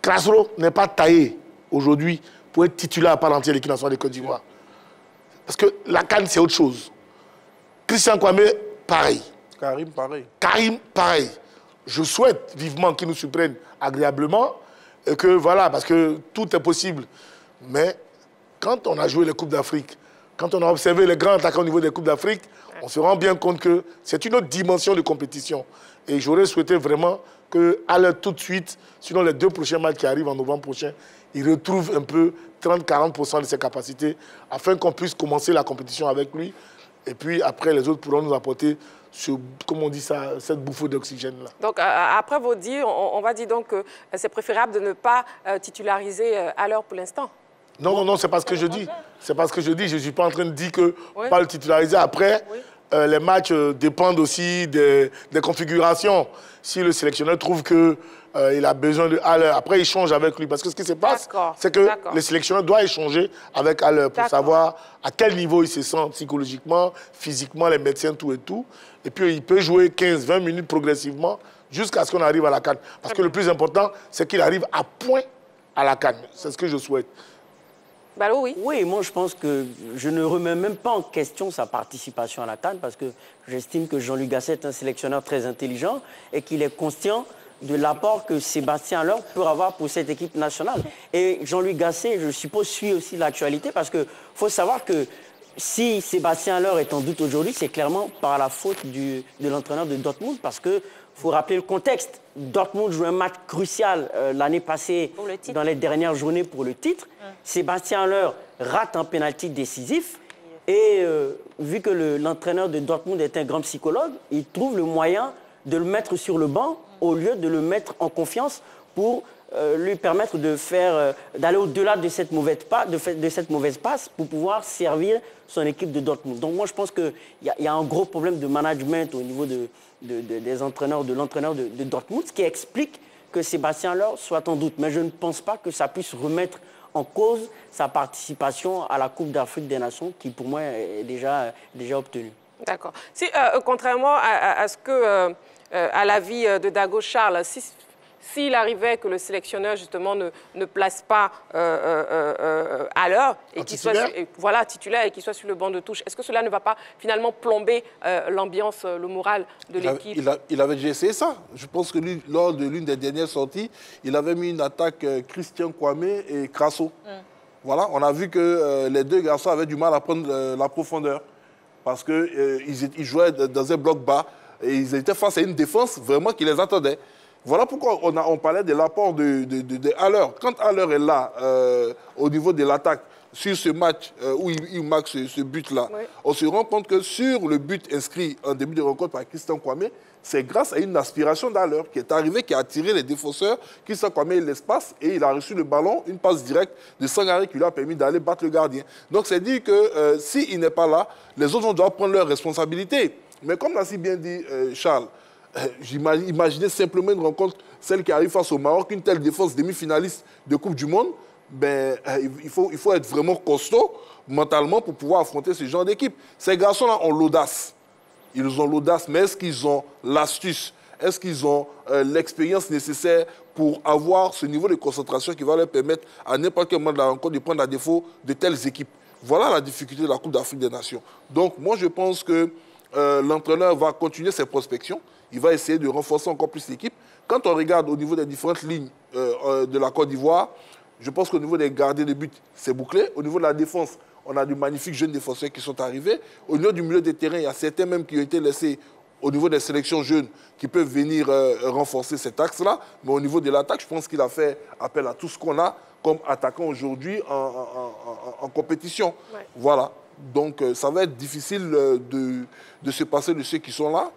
Krasro n'est pas taillé aujourd'hui pour être titulaire à part entière de l'équipe nationale de Côte d'Ivoire. Parce que la CAN c'est autre chose. Christian Kwame, pareil. Karim, pareil. Karim, pareil. Je souhaite vivement qu'il nous surprenne agréablement et que voilà, parce que tout est possible. Mais quand on a joué les Coupes d'Afrique, quand on a observé les grands attaquants au niveau des Coupes d'Afrique, on se rend bien compte que c'est une autre dimension de compétition. Et j'aurais souhaité vraiment qu'à l'heure tout de suite, sinon les 2 prochains matchs qui arrivent en novembre prochain, il retrouve un peu 30-40% de ses capacités afin qu'on puisse commencer la compétition avec lui. Et puis après, les autres pourront nous apporter, comme on dit ça, cette bouffée d'oxygène-là. Donc après vos dires, on va dire donc que c'est préférable de ne pas titulariser à l'heure pour l'instant. Non, c'est pas ce que je dis. C'est pas ce que je dis. Je ne suis pas en train de dire que pas le titulariser. Après, les matchs dépendent aussi des configurations. Si le sélectionneur trouve qu'il a besoin de Haller, après il change avec lui. Parce que ce qui se passe, c'est que le sélectionneur doit échanger avec Haller pour savoir à quel niveau il se sent psychologiquement, physiquement, les médecins, tout et tout. Et puis il peut jouer 15-20 minutes progressivement jusqu'à ce qu'on arrive à la CAN. Parce que le plus important, c'est qu'il arrive à point à la CAN. C'est ce que je souhaite. Balou, oui. Oui, moi je pense que je ne remets même pas en question sa participation à la CAN parce que j'estime que Jean-Luc Gasset est un sélectionneur très intelligent et qu'il est conscient de l'apport que Sébastien Haller peut avoir pour cette équipe nationale. Et Jean-Luc Gasset, je suppose, suit aussi l'actualité parce qu'il faut savoir que si Sébastien Haller est en doute aujourd'hui, c'est clairement par la faute de l'entraîneur de Dortmund parce que il faut rappeler le contexte. Dortmund joue un match crucial l'année passée dans les dernières journées pour le titre. Sébastien Haller rate un pénalty décisif. Et vu que l'entraîneur de Dortmund est un grand psychologue, il trouve le moyen de le mettre sur le banc au lieu de le mettre en confiance pour lui permettre d'aller au-delà de cette mauvaise passe pour pouvoir servir son équipe de Dortmund. Donc moi, je pense qu'il y a un gros problème de management au niveau des entraîneurs, de l'entraîneur de Dortmund, ce qui explique que Sébastien Haller soit en doute. Mais je ne pense pas que ça puisse remettre en cause sa participation à la Coupe d'Afrique des Nations, qui pour moi est déjà obtenue. D'accord. Si, contrairement à ce que, à l'avis de Dago Charles, s'il arrivait que le sélectionneur, justement, ne place pas à l'heure, et qu'il soit titulaire et qu'il soit sur le banc de touche, est-ce que cela ne va pas finalement plomber l'ambiance, le moral de l'équipe? Il avait déjà essayé ça. Je pense que lui, lors de l'une des dernières sorties, il avait mis une attaque Christian Kwame et Krasso. Voilà, on a vu que les 2 garçons avaient du mal à prendre la profondeur parce qu'ils jouaient dans un bloc bas et ils étaient face à une défense vraiment qui les attendait. Voilà pourquoi on parlait de l'apport de Haller. Quand Haller est là, au niveau de l'attaque, sur ce match où il marque ce but-là, on se rend compte que sur le but inscrit en début de rencontre par Christian Kwame, c'est grâce à une aspiration d'Haller qui est arrivé, qui a attiré les défenseurs. Christian Kwame l'espace et il a reçu le ballon, une passe directe de Sangaré qui lui a permis d'aller battre le gardien. Donc c'est dit que s'il n'est pas là, les autres vont devoir prendre leurs responsabilités. Mais comme l'a si bien dit Charles, imaginez simplement une rencontre, celle qui arrive face au Maroc, une telle défense demi-finaliste de Coupe du Monde, ben, il faut être vraiment costaud mentalement pour pouvoir affronter ce genre d'équipe. Ces garçons-là ont l'audace. Ils ont l'audace, mais est-ce qu'ils ont l'astuce? Est-ce qu'ils ont l'expérience nécessaire pour avoir ce niveau de concentration qui va leur permettre à n'importe quel moment de la rencontre de prendre à défaut de telles équipes? Voilà la difficulté de la Coupe d'Afrique des Nations. Donc moi je pense que l'entraîneur va continuer ses prospections. Il va essayer de renforcer encore plus l'équipe. Quand on regarde au niveau des différentes lignes de la Côte d'Ivoire, je pense qu'au niveau des gardiens de but, c'est bouclé. Au niveau de la défense, on a de magnifiques jeunes défenseurs qui sont arrivés. Au niveau du milieu des terrains, il y a certains même qui ont été laissés au niveau des sélections jeunes qui peuvent venir renforcer cet axe-là. Mais au niveau de l'attaque, je pense qu'il a fait appel à tout ce qu'on a comme attaquant aujourd'hui en compétition. Ouais. Voilà. Donc, ça va être difficile de se passer de ceux qui sont là,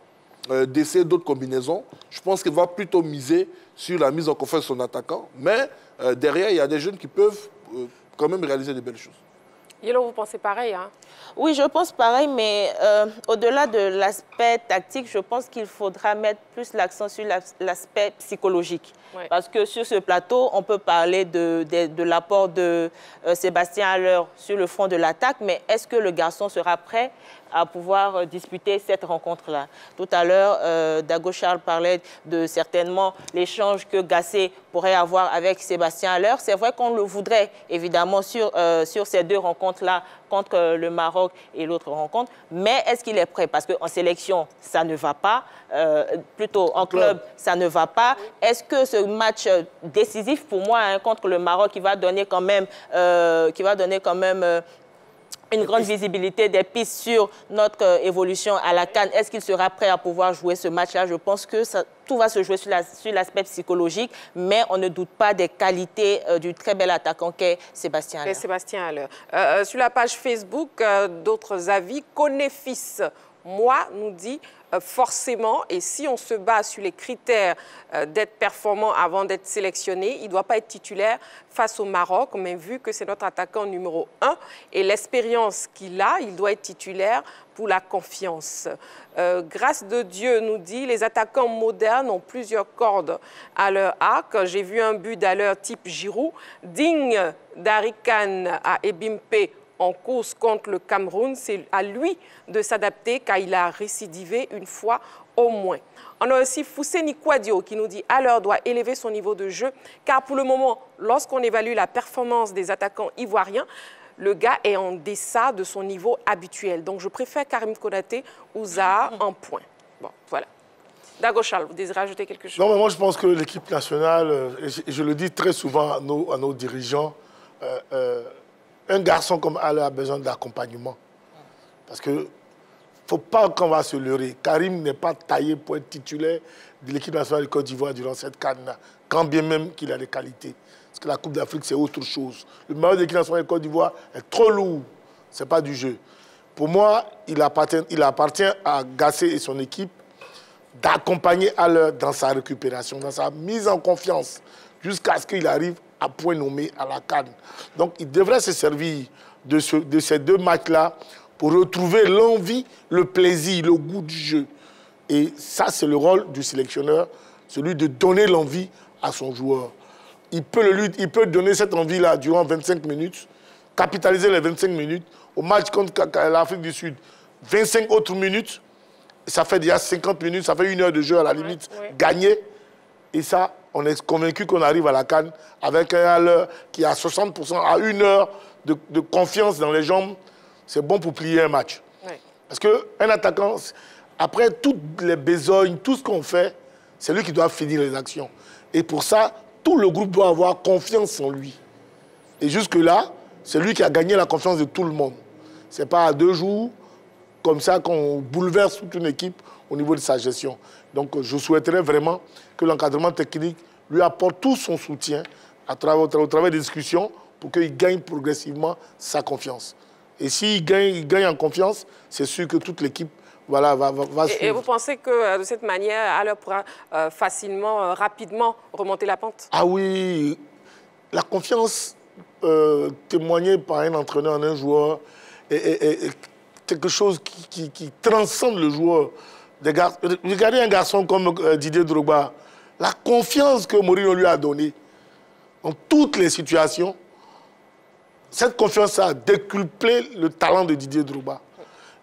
d'essayer d'autres combinaisons. Je pense qu'il va plutôt miser sur la mise en confiance de son attaquant. Mais derrière, il y a des jeunes qui peuvent quand même réaliser de belles choses. Yelo, vous pensez pareil, hein? Oui, je pense pareil, mais au-delà de l'aspect tactique, je pense qu'il faudra mettre plus l'accent sur l'aspect psychologique. Ouais. Parce que sur ce plateau, on peut parler de l'apport de Sébastien Haller sur le front de l'attaque, mais est-ce que le garçon sera prêt à pouvoir disputer cette rencontre-là? Tout à l'heure, Dago Charles parlait de certainement l'échange que Gassé pourrait avoir avec Sébastien Haller. C'est vrai qu'on le voudrait, évidemment, sur ces deux rencontres-là, contre le Maroc et l'autre rencontre. Mais est-ce qu'il est prêt? Parce qu'en sélection, ça ne va pas. Plutôt en club, ça ne va pas. Est-ce que ce match décisif, pour moi, hein, contre le Maroc, qui va donner quand même... une grande visibilité des pistes sur notre évolution à la CAN. Est-ce qu'il sera prêt à pouvoir jouer ce match-là? Je pense que tout va se jouer sur l'aspect psychologique, mais on ne doute pas des qualités du très bel attaquant qu'est Sébastien Haller. Sébastien Haller. Sur la page Facebook, d'autres avis. Konefis, moi, nous dit forcément, et si on se base sur les critères d'être performant avant d'être sélectionné, il ne doit pas être titulaire face au Maroc, mais vu que c'est notre attaquant numéro 1 et l'expérience qu'il a, il doit être titulaire pour la confiance. Grâce de Dieu nous dit, les attaquants modernes ont plusieurs cordes à leur arc. J'ai vu un but d'Haller type Giroud, digne d'Arikan à Ebimpe en course contre le Cameroun. C'est à lui de s'adapter car il a récidivé une fois au moins. On a aussi Fousseni Kouadio qui nous dit Haller doit élever son niveau de jeu car pour le moment, lorsqu'on évalue la performance des attaquants ivoiriens, le gars est en deçà de son niveau habituel. Donc je préfère Karim Konaté ou Zaha en point. Bon, voilà. Dago Charles, vous désirez ajouter quelque chose? Non, mais moi je pense que l'équipe nationale, et je le dis très souvent à nos dirigeants, un garçon comme Haller a besoin d'accompagnement. Parce que ne faut pas qu'on va se leurrer. Karim n'est pas taillé pour être titulaire de l'équipe nationale de Côte d'Ivoire durant cette CAN, quand bien même qu'il a les qualités. Parce que la Coupe d'Afrique, c'est autre chose. Le maillot de l'équipe nationale de Côte d'Ivoire est trop lourd. Ce n'est pas du jeu. Pour moi, il appartient à Gassé et son équipe d'accompagner Haller dans sa récupération, dans sa mise en confiance, jusqu'à ce qu'il arrive à point nommé à la CAN. Donc, il devrait se servir de ces deux matchs-là pour retrouver l'envie, le plaisir, le goût du jeu. Et ça, c'est le rôle du sélectionneur, celui de donner l'envie à son joueur. Il peut donner cette envie-là durant 25 minutes, capitaliser les 25 minutes. Au match contre l'Afrique du Sud, 25 autres minutes, ça fait déjà 50 minutes, ça fait 1 heure de jeu à la limite, gagné. Et ça, on est convaincu qu'on arrive à la CAN avec un Haller qui a 60%, à 1 heure de confiance dans les jambes. C'est bon pour plier un match. Oui. Parce qu'un attaquant, après toutes les besognes, tout ce qu'on fait, c'est lui qui doit finir les actions. Et pour ça, tout le groupe doit avoir confiance en lui. Et jusque-là, c'est lui qui a gagné la confiance de tout le monde. Ce n'est pas à 2 jours, comme ça, qu'on bouleverse toute une équipe au niveau de sa gestion. Donc, je souhaiterais vraiment que l'encadrement technique lui apporte tout son soutien au travers des discussions pour qu'il gagne progressivement sa confiance. Et s'il gagne en confiance, c'est sûr que toute l'équipe va suivre. Et vous pensez que de cette manière, Haller pourra facilement, rapidement remonter la pente? Ah oui, la confiance témoignée par un entraîneur en un joueur est quelque chose qui transcende le joueur. Regardez un garçon comme Didier Drogba, la confiance que Mourinho lui a donnée dans toutes les situations, cette confiance a décuplé le talent de Didier Drogba.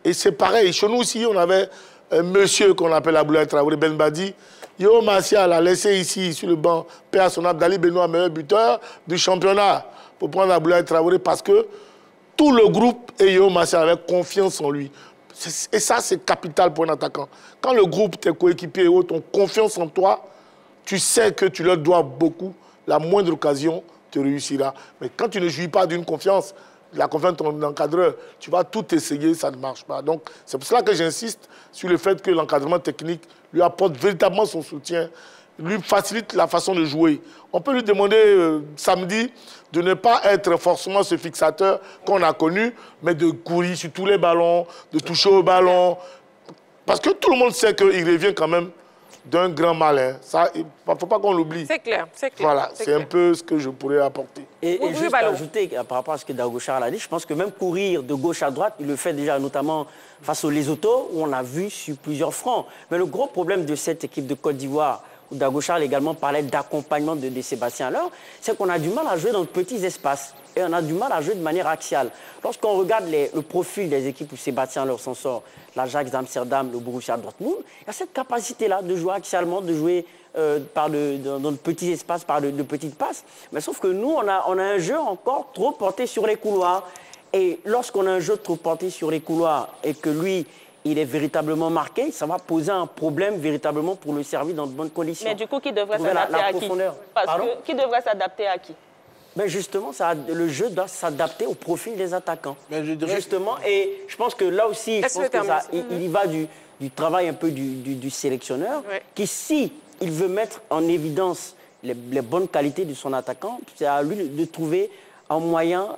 Et c'est pareil, chez nous aussi, on avait un monsieur qu'on appelle Aboulaye Traoré Ben Badi. Yo Martial l'a laissé ici, sur le banc, paix à son âme, Dali Benoît, meilleur buteur du championnat, pour prendre Aboulaye Traoré, parce que tout le groupe et Yo Martial avaient confiance en lui. Et ça, c'est capital pour un attaquant. Quand le groupe, tes coéquipiers et autres ont confiance en toi, tu sais que tu leur dois beaucoup. La moindre occasion te réussira. Mais quand tu ne jouis pas d'une confiance, la confiance de ton encadreur, tu vas tout essayer, ça ne marche pas. Donc, c'est pour cela que j'insiste sur le fait que l'encadrement technique lui apporte véritablement son soutien, lui facilite la façon de jouer. On peut lui demander samedi de ne pas être forcément ce fixateur qu'on a connu, mais de courir sur tous les ballons, de toucher au ballon. Parce que tout le monde sait qu'il revient quand même d'un grand malin. Ça, il ne faut pas qu'on l'oublie. C'est clair, c'est clair. Voilà, c'est un peu ce que je pourrais apporter. Et juste ajouter par rapport à ce que Dago Charles a dit, je pense que même courir de gauche à droite, il le fait déjà notamment face aux Lesotho, où on a vu sur plusieurs fronts. Mais le gros problème de cette équipe de Côte d'Ivoire, où Dago Charles également parlait d'accompagnement de Sébastien Haller, c'est qu'on a du mal à jouer dans de petits espaces. Et on a du mal à jouer de manière axiale. Lorsqu'on regarde le profil des équipes où Sébastien Haller s'en sort, l'Ajax d'Amsterdam, le Borussia Dortmund, il y a cette capacité-là de jouer axialement, de jouer dans de petits espaces, par de petites passes. Mais sauf que nous, on a un jeu encore trop porté sur les couloirs. Et lorsqu'on a un jeu trop porté sur les couloirs et que lui, il est véritablement marqué, ça va poser un problème véritablement pour le servir dans de bonnes conditions. Mais du coup, qui devrait s'adapter à qui? Parce que qui devrait s'adapter à qui? Ben justement, le jeu doit s'adapter au profil des attaquants. Mais je dirais... Justement, et je pense que là aussi, je pense que il y va du travail un peu du sélectionneur, qui, si il veut mettre en évidence les bonnes qualités de son attaquant, c'est à lui de trouver un moyen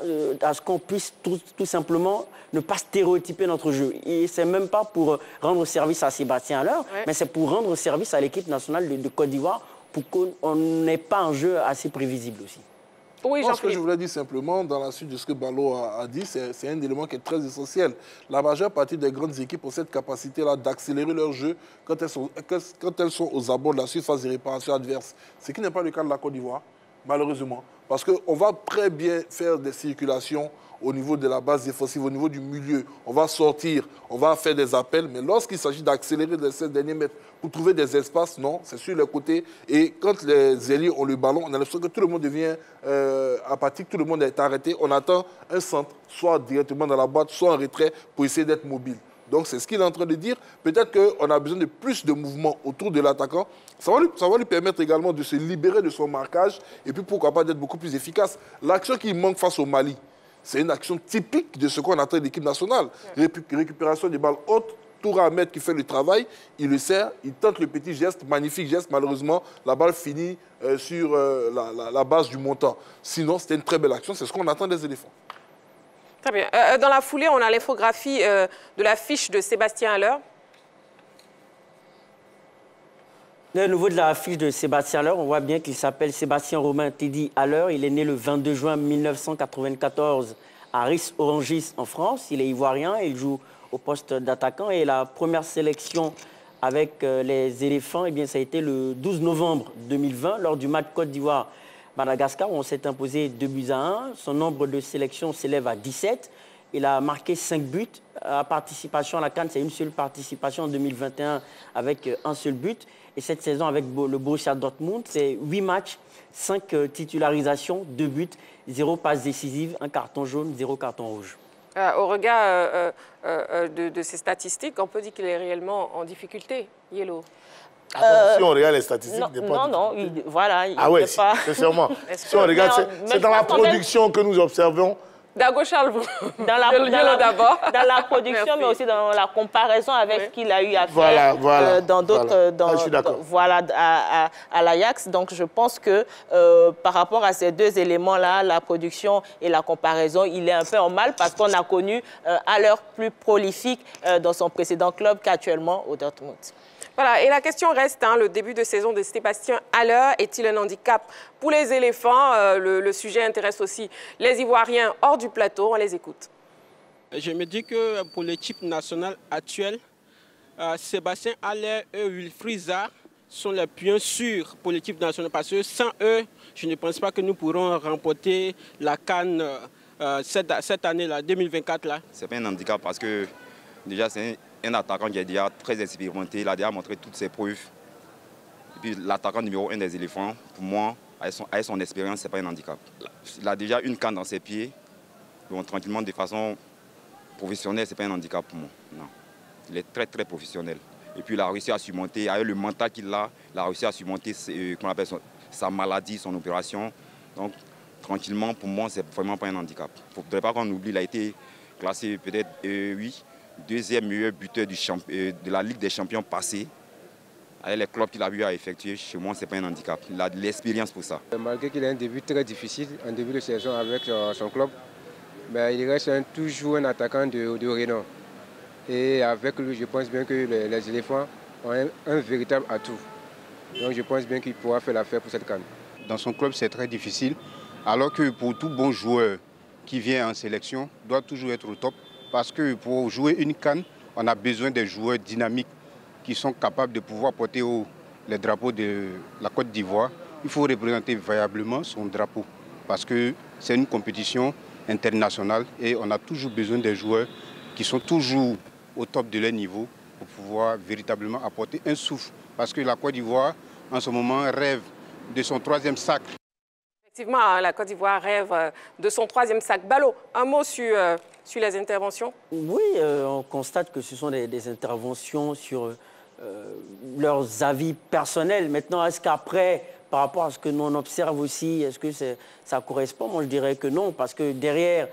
à ce qu'on puisse tout simplement ne pas stéréotyper notre jeu. Et c'est même pas pour rendre service à Sébastien Haller, mais c'est pour rendre service à l'équipe nationale de Côte d'Ivoire pour qu'on n'ait pas un jeu assez prévisible aussi. Oui, ce que je voulais dire simplement, dans la suite de ce que Balo a dit, c'est un élément qui est très essentiel. La majeure partie des grandes équipes ont cette capacité-là d'accélérer leur jeu quand elles sont aux abords de la surface de réparation adverse. Ce qui n'est pas le cas de la Côte d'Ivoire, malheureusement. Parce qu'on va très bien faire des circulations au niveau de la base défensive, au niveau du milieu. On va sortir, on va faire des appels, mais lorsqu'il s'agit d'accélérer les 16 derniers mètres pour trouver des espaces, non, c'est sur les côtés. Et quand les ailiers ont le ballon, on a l'impression que tout le monde devient apathique, tout le monde est arrêté. On attend un centre, soit directement dans la boîte, soit en retrait, pour essayer d'être mobile. Donc c'est ce qu'il est en train de dire. Peut-être qu'on a besoin de plus de mouvements autour de l'attaquant. Ça va lui permettre également de se libérer de son marquage et puis pourquoi pas d'être beaucoup plus efficace. L'action qui manque face au Mali, c'est une action typique de ce qu'on attend de l'équipe nationale. Récupération des balles hautes, Tour Ahmed qui fait le travail, il le sert, il tente le petit geste, magnifique geste. Malheureusement, la balle finit sur la base du montant. Sinon, c'était une très belle action. C'est ce qu'on attend des éléphants. Très bien. Dans la foulée, on a l'infographie de la fiche de Sébastien Haller. Au niveau de la fiche de Sébastien Haller, on voit bien qu'il s'appelle Sébastien Romain Teddy Haller. Il est né le 22 juin 1994 à Ris-Orangis en France. Il est ivoirien, il joue au poste d'attaquant. Et la première sélection avec les éléphants, eh bien, ça a été le 12 novembre 2020 lors du match Côte d'Ivoire-Madagascar où on s'est imposé 2-1. Son nombre de sélections s'élève à 17. Il a marqué 5 buts. La participation à la CAN, c'est une seule participation en 2021 avec un seul but. Et cette saison avec le Borussia Dortmund, c'est 8 matchs, 5 titularisations, 2 buts, 0 passes décisives, 1 carton jaune, 0 carton rouge. Au regard de ces statistiques, on peut dire qu'il est réellement en difficulté, Yellow. Si on regarde les statistiques, voilà. Ah oui, c'est sûrement. Si on regarde, c'est dans la production que nous observons. Dago Charles, dans la production, mais aussi dans la comparaison avec ce qu'il a eu à faire dans d'autres, à l'Ajax. Donc, je pense que par rapport à ces deux éléments-là, la production et la comparaison, il est un peu en mal parce qu'on a connu Haller plus prolifique dans son précédent club qu'actuellement au Dortmund. Voilà, et la question reste, le début de saison de Sébastien Haller est-il un handicap pour les éléphants? Le sujet intéresse aussi les Ivoiriens hors du plateau, on les écoute. Je me dis que pour l'équipe nationale actuelle, Sébastien Haller et Wilfried Zaha sont les plus sûrs pour l'équipe nationale parce que sans eux, je ne pense pas que nous pourrons remporter la CAN cette année-là, 2024. Ce n'est pas un handicap parce que déjà c'est un attaquant qui est déjà très expérimenté, il a déjà montré toutes ses preuves. Et puis l'attaquant numéro 1 des éléphants, pour moi, avec son expérience, ce n'est pas un handicap. Il a déjà une canne dans ses pieds, donc tranquillement, de façon professionnelle, ce n'est pas un handicap pour moi. Non. Il est très très professionnel. Et puis il a réussi à surmonter, avec le mental qu'il a, il a réussi à surmonter sa maladie, son opération. Donc tranquillement, pour moi, c'est vraiment pas un handicap. Il ne faudrait pas qu'on oublie, il a été classé peut-être deuxième meilleur buteur de la Ligue des champions passée. Avec les clubs qu'il a eu à effectuer, chez moi, ce n'est pas un handicap. Il a de l'expérience pour ça. Malgré qu'il ait un début très difficile, un début de saison avec son club, mais il reste toujours un attaquant de renom. Et avec lui, je pense bien que les éléphants ont un véritable atout. Donc je pense bien qu'il pourra faire l'affaire pour cette CAN. Dans son club, c'est très difficile. Alors que pour tout bon joueur qui vient en sélection, doit toujours être au top. Parce que pour jouer une CAN, on a besoin des joueurs dynamiques qui sont capables de pouvoir porter haut les drapeaux de la Côte d'Ivoire. Il faut représenter variablement son drapeau parce que c'est une compétition internationale et on a toujours besoin des joueurs qui sont toujours au top de leur niveau pour pouvoir véritablement apporter un souffle. Parce que la Côte d'Ivoire, en ce moment, rêve de son 3e sacre. Effectivement, la Côte d'Ivoire rêve de son 3e sac. Balo, un mot sur les interventions? Oui, on constate que ce sont des interventions sur leurs avis personnels. Maintenant, est-ce qu'après, par rapport à ce que nous on observe aussi, est-ce que ça correspond? Moi, je dirais que non, parce que derrière,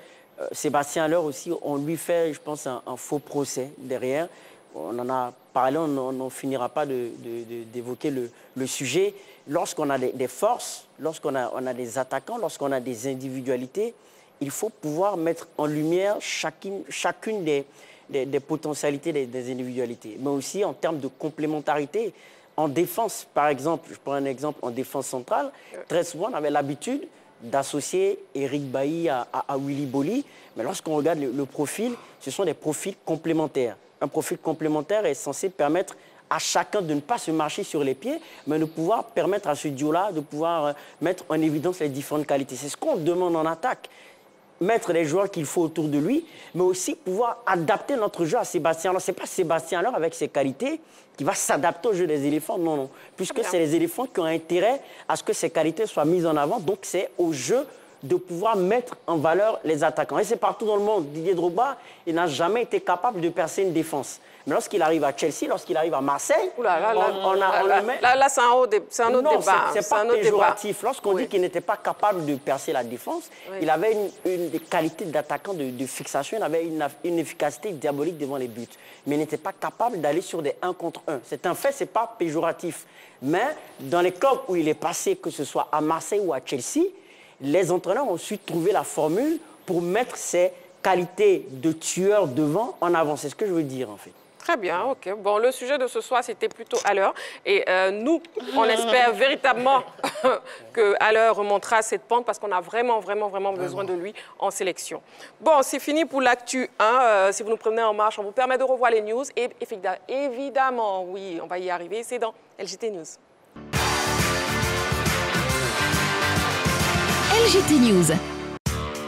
Sébastien Haller aussi, on lui fait, je pense, un faux procès derrière. On en a parlé, on n'en finira pas d'évoquer le sujet. Lorsqu'on a des forces, lorsqu'on a des attaquants, lorsqu'on a des individualités, il faut pouvoir mettre en lumière chacune des potentialités des individualités, mais aussi en termes de complémentarité. En défense, par exemple, je prends un exemple, en défense centrale, très souvent on avait l'habitude d'associer Eric Bailly à Willy Boli, mais lorsqu'on regarde le profil, ce sont des profils complémentaires. Un profil complémentaire est censé permettre à chacun de ne pas se marcher sur les pieds, mais de pouvoir permettre à ce duo-là de pouvoir mettre en évidence les différentes qualités. C'est ce qu'on demande en attaque. Mettre les joueurs qu'il faut autour de lui, mais aussi pouvoir adapter notre jeu à Sébastien. Alors, ce n'est pas Sébastien alors avec ses qualités qui va s'adapter au jeu des éléphants, non, non. Puisque c'est les éléphants qui ont intérêt à ce que ces qualités soient mises en avant. Donc, c'est au jeu de pouvoir mettre en valeur les attaquants. Et c'est partout dans le monde. Didier Drogba, il n'a jamais été capable de percer une défense. Mais lorsqu'il arrive à Chelsea, lorsqu'il arrive à Marseille, là, c'est un autre débat. C'est pas péjoratif. Lorsqu'on dit qu'il n'était pas capable de percer la défense, il avait une des qualités d'attaquant de fixation, il avait une efficacité diabolique devant les buts. Mais il n'était pas capable d'aller sur des 1 contre 1. C'est un fait, ce n'est pas péjoratif. Mais dans les clubs où il est passé, que ce soit à Marseille ou à Chelsea, les entraîneurs ont su trouver la formule pour mettre ces qualités de tueur devant en avant. C'est ce que je veux dire, en fait. Très bien, ok. Bon, le sujet de ce soir, c'était plutôt Haller. Et nous, on espère véritablement que Haller remontera cette pente parce qu'on a vraiment besoin de lui en sélection. Bon, c'est fini pour l'actu 1. Si vous nous prenez en marche, on vous permet de revoir les news. Et évidemment, oui, on va y arriver. C'est dans LGT News. LGT News.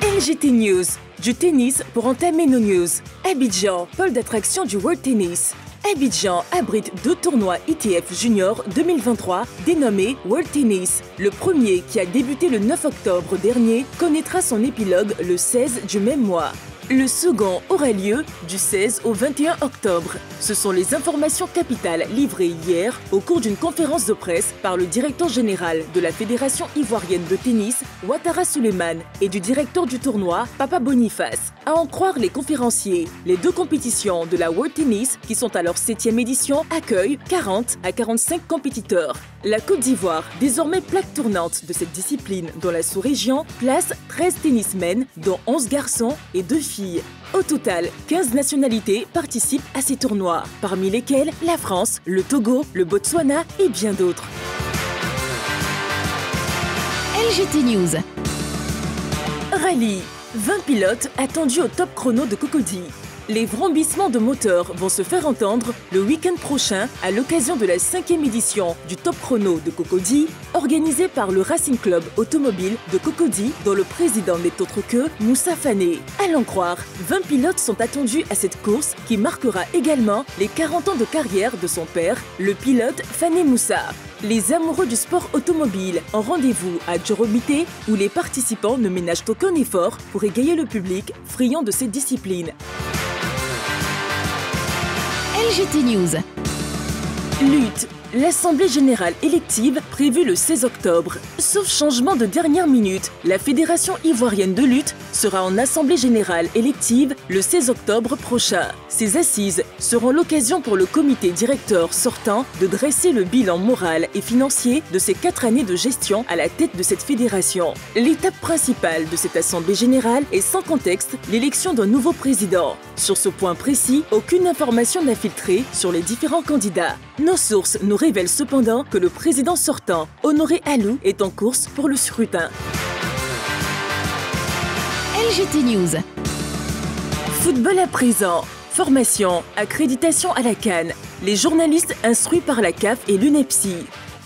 LGT News, du tennis pour entamer nos news. Abidjan, pôle d'attraction du World Tennis. Abidjan abrite 2 tournois ITF Junior 2023 dénommés World Tennis. Le premier, qui a débuté le 9 octobre dernier, connaîtra son épilogue le 16 du même mois. Le second aura lieu du 16 au 21 octobre. Ce sont les informations capitales livrées hier au cours d'une conférence de presse par le directeur général de la Fédération ivoirienne de tennis, Ouattara Souleymane, et du directeur du tournoi, Papa Boniface. À en croire les conférenciers, les 2 compétitions de la World Tennis, qui sont à leur 7e édition, accueillent 40 à 45 compétiteurs. La Côte d'Ivoire, désormais plaque tournante de cette discipline dans la sous-région, place 13 tennismen, dont 11 garçons et 2 filles. Au total, 15 nationalités participent à ces tournois, parmi lesquelles la France, le Togo, le Botswana et bien d'autres. LGT News. Rallye. 20 pilotes attendus au top chrono de Cocody. Les vrombissements de moteurs vont se faire entendre le week-end prochain à l'occasion de la 5e édition du Top Chrono de Cocody, organisé par le Racing Club Automobile de Cocody, dont le président n'est autre que Moussa Fané. À l'en croire, 20 pilotes sont attendus à cette course qui marquera également les 40 ans de carrière de son père, le pilote Fané Moussa. Les amoureux du sport automobile ont rendez-vous à Djorobité où les participants ne ménagent aucun effort pour égayer le public friand de cette discipline. LGT News. Lutte. L'Assemblée générale élective prévue le 16 octobre. Sauf changement de dernière minute, la Fédération ivoirienne de lutte sera en Assemblée générale élective le 16 octobre prochain. Ces assises seront l'occasion pour le comité directeur sortant de dresser le bilan moral et financier de ces 4 années de gestion à la tête de cette fédération. L'étape principale de cette Assemblée générale est sans contexte l'élection d'un nouveau président. Sur ce point précis, aucune information n'a filtré sur les différents candidats. Nos sources nous révèlent cependant que le président sortant, Honoré Alou, est en course pour le scrutin. LGT News. Football à présent. Formation, accréditation à la CAN. Les journalistes instruits par la CAF et l'UNEPSI.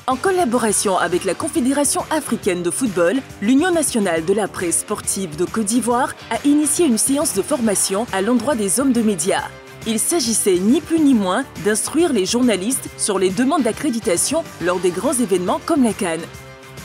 En collaboration avec la Confédération africaine de football, l'Union nationale de la presse sportive de Côte d'Ivoire a initié une séance de formation à l'endroit des hommes de médias. Il s'agissait ni plus ni moins d'instruire les journalistes sur les demandes d'accréditation lors des grands événements comme la CAN.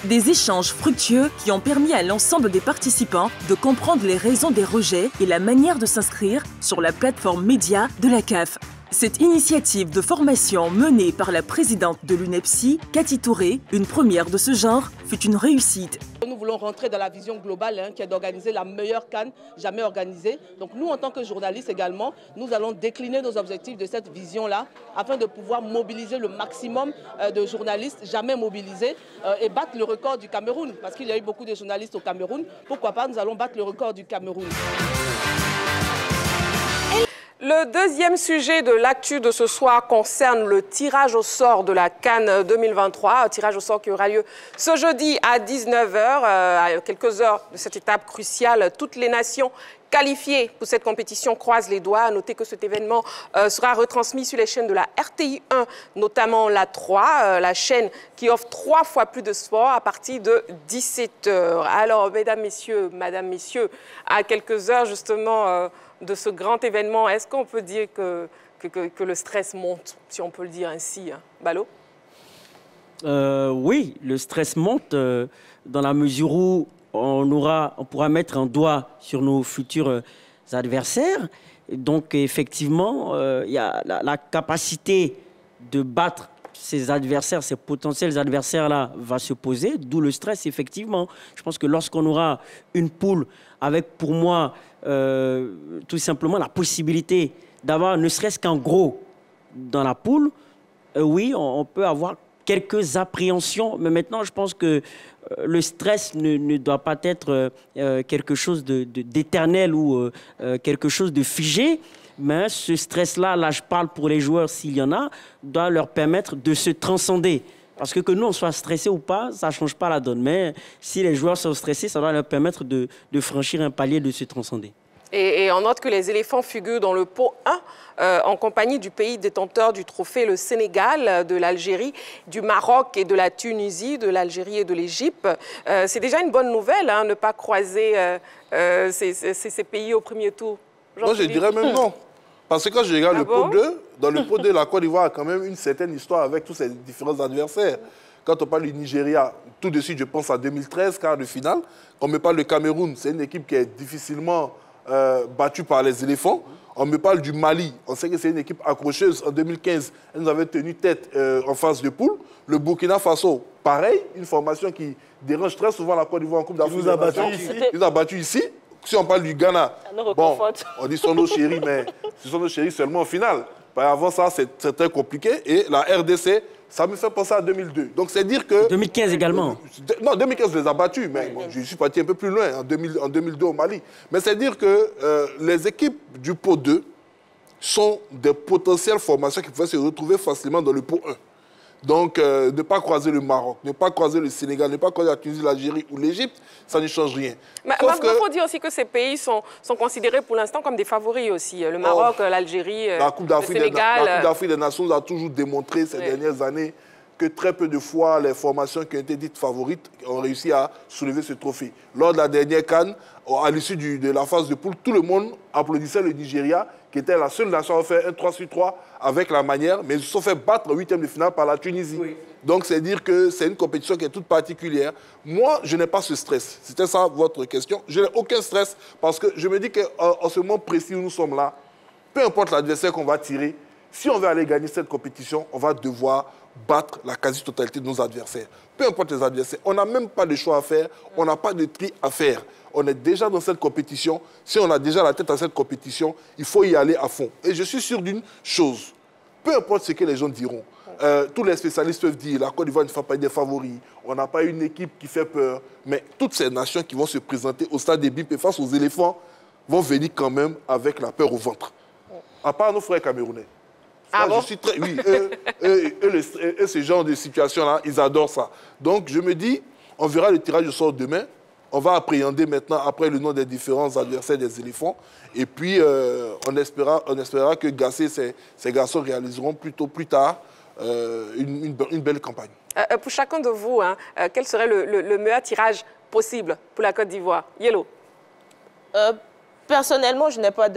Des échanges fructueux qui ont permis à l'ensemble des participants de comprendre les raisons des rejets et la manière de s'inscrire sur la plateforme média de la CAF. Cette initiative de formation menée par la présidente de l'UNEPSI, Cathy Touré, une première de ce genre, fut une réussite. Nous voulons rentrer dans la vision globale qui est d'organiser la meilleure CAN jamais organisée. Donc nous, en tant que journalistes également, nous allons décliner nos objectifs de cette vision-là afin de pouvoir mobiliser le maximum de journalistes jamais mobilisés et battre le record du Cameroun. Parce qu'il y a eu beaucoup de journalistes au Cameroun. Pourquoi pas, nous allons battre le record du Cameroun. Le deuxième sujet de l'actu de ce soir concerne le tirage au sort de la CAN 2023, un tirage au sort qui aura lieu ce jeudi à 19h, à quelques heures de cette étape cruciale. Toutes les nations qualifiées pour cette compétition croisent les doigts. À noter que cet événement sera retransmis sur les chaînes de la RTI 1, notamment la 3, la chaîne qui offre 3 fois plus de sport à partir de 17h. Alors, mesdames, messieurs, à quelques heures justement de ce grand événement, est-ce qu'on peut dire que le stress monte, si on peut le dire ainsi, hein? Balo? Oui, le stress monte dans la mesure où on pourra mettre un doigt sur nos futurs adversaires. Donc, effectivement, il y a la capacité de battre ces adversaires, ces potentiels adversaires-là, va se poser, d'où le stress, effectivement. Je pense que lorsqu'on aura une poule avec, pour moi, tout simplement la possibilité d'avoir ne serait-ce qu'un gros dans la poule, oui, on peut avoir quelques appréhensions, mais maintenant, je pense que le stress ne doit pas être quelque chose d'éternel ou quelque chose de figé. Mais ce stress-là, là je parle pour les joueurs s'il y en a, doit leur permettre de se transcender. Parce que nous, on soit stressés ou pas, ça ne change pas la donne. Mais si les joueurs sont stressés, ça doit leur permettre de franchir un palier, de se transcender. Et on note que les éléphants figurent dans le pot 1, en compagnie du pays détenteur du trophée, le Sénégal, de l'Algérie, du Maroc et de la Tunisie, de l'Algérie et de l'Égypte. C'est déjà une bonne nouvelle, hein, ne pas croiser ces pays au premier tour. Moi, je dirais même non. Parce que quand je regarde le pot 2, dans le pot 2, la Côte d'Ivoire a quand même une certaine histoire avec tous ses différents adversaires. Quand on parle du Nigeria, tout de suite, je pense à 2013, quart de finale. Quand on me parle du Cameroun, c'est une équipe qui est difficilement battue par les éléphants. On me parle du Mali, on sait que c'est une équipe accrocheuse. En 2015, elle nous avait tenu tête en phase de poule. Le Burkina Faso, pareil, une formation qui dérange très souvent la Côte d'Ivoire en Coupe d'Afrique. Il nous a battus ici. Si on parle du Ghana, bon, on dit sont nos chéris, mais ce sont nos chéris seulement au final. Avant ça, c'est très compliqué. Et la RDC, ça me fait penser à 2002. Donc, c'est dire que... 2015 également. Non, 2015, je les ai battus, mais bon, je suis parti un peu plus loin, en 2002 au Mali. Mais c'est dire que les équipes du pot 2 sont des potentielles formations qui pouvaient se retrouver facilement dans le pot 1. Donc, ne pas croiser le Maroc, ne pas croiser le Sénégal, ne pas croiser la Tunisie, l'Algérie ou l'Égypte, ça ne change rien. Mais il faut dire aussi que ces pays sont considérés pour l'instant comme des favoris aussi. Le Maroc, l'Algérie, le Sénégal. La Coupe d'Afrique des Nations a toujours démontré ces dernières années que très peu de fois, les formations qui ont été dites favorites ont réussi à soulever ce trophée. Lors de la dernière CAN, à l'issue de la phase de poule, tout le monde applaudissait le Nigeria, qui était la seule nation à faire un 3-3 avec la manière, mais ils se sont fait battre en 8e de finale par la Tunisie. Oui. Donc, c'est dire que c'est une compétition qui est toute particulière. Moi, je n'ai pas ce stress. C'était ça votre question. Je n'ai aucun stress parce que je me dis qu'en ce moment précis où nous sommes là, peu importe l'adversaire qu'on va tirer, Si on veut aller gagner cette compétition, on va devoir battre la quasi-totalité de nos adversaires. Peu importe les adversaires, on n'a même pas de choix à faire, on n'a pas de tri à faire. On est déjà dans cette compétition. Si on a déjà la tête à cette compétition, il faut y aller à fond. Et je suis sûr d'une chose, peu importe ce que les gens diront, tous les spécialistes peuvent dire la Côte d'Ivoire ne fait pas des favoris, on n'a pas une équipe qui fait peur, mais toutes ces nations qui vont se présenter au stade des BIP et face aux éléphants vont venir quand même avec la peur au ventre. À part nos frères camerounais. Ah bon? Je suis très, oui, ce genre de situation-là, ils adorent ça. Donc je me dis, on verra le tirage au sort demain. On va appréhender maintenant, après le nom des différents adversaires des éléphants. Et puis, on espérera que Gassé, ces garçons réaliseront plus tard une belle campagne. Pour chacun de vous, hein, quel serait le meilleur tirage possible pour la Côte d'Ivoire? Yellow. Personnellement, je n'ai pas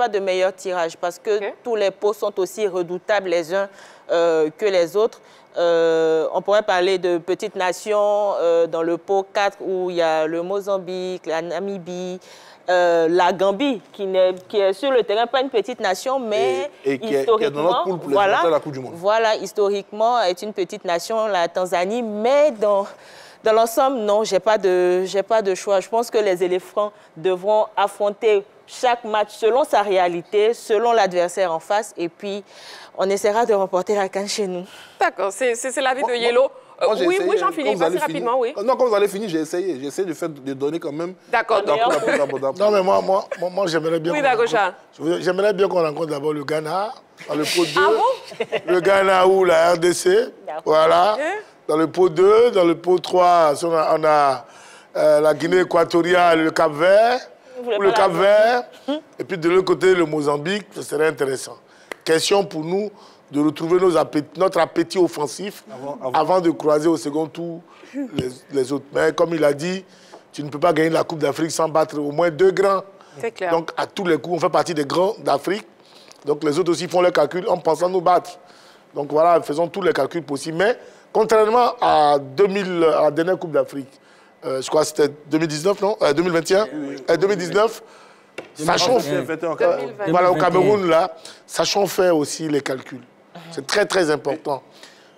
de meilleur tirage parce que tous les pots sont aussi redoutables les uns que les autres. On pourrait parler de petites nations dans le pot 4 où il y a le Mozambique, la Namibie, la Gambie qui est sur le terrain, pas une petite nation, mais historiquement, qui est dans notre poule pour la Coupe du Monde. Voilà, historiquement est une petite nation, la Tanzanie, mais dans l'ensemble, non, j'ai pas de choix. Je pense que les éléphants devront affronter chaque match selon sa réalité, selon l'adversaire en face, et puis on essaiera de remporter la CAN chez nous. D'accord, c'est l'avis de Yellow. Oui, Jean-Philippe, vas-y rapidement, oui. Non, quand vous allez finir, j'ai essayé. J'ai essayé de donner quand même... D'accord. Non, mais moi j'aimerais bien... Oui, Dagocha. J'aimerais bien qu'on rencontre d'abord le Ghana, dans le pot 2. Ah bon? Le Ghana ou la RDC, voilà. Dans le pot 2, dans le pot 3, on a la Guinée équatoriale, le Cap-Vert, et puis de l'autre côté, le Mozambique, ce serait intéressant. Question pour nous de retrouver notre appétit offensif avant de croiser au second tour les autres. Mais comme il a dit, tu ne peux pas gagner la Coupe d'Afrique sans battre au moins 2 grands. C'est clair. Donc, à tous les coups, on fait partie des grands d'Afrique. Donc, les autres aussi font leurs calculs en pensant nous battre. Donc, voilà, faisons tous les calculs possibles. Mais, contrairement à la dernière Coupe d'Afrique, je crois que c'était 2019, non 2021 2019, sachons voilà, au Cameroun, là, sachons faire aussi les calculs. C'est très, très important.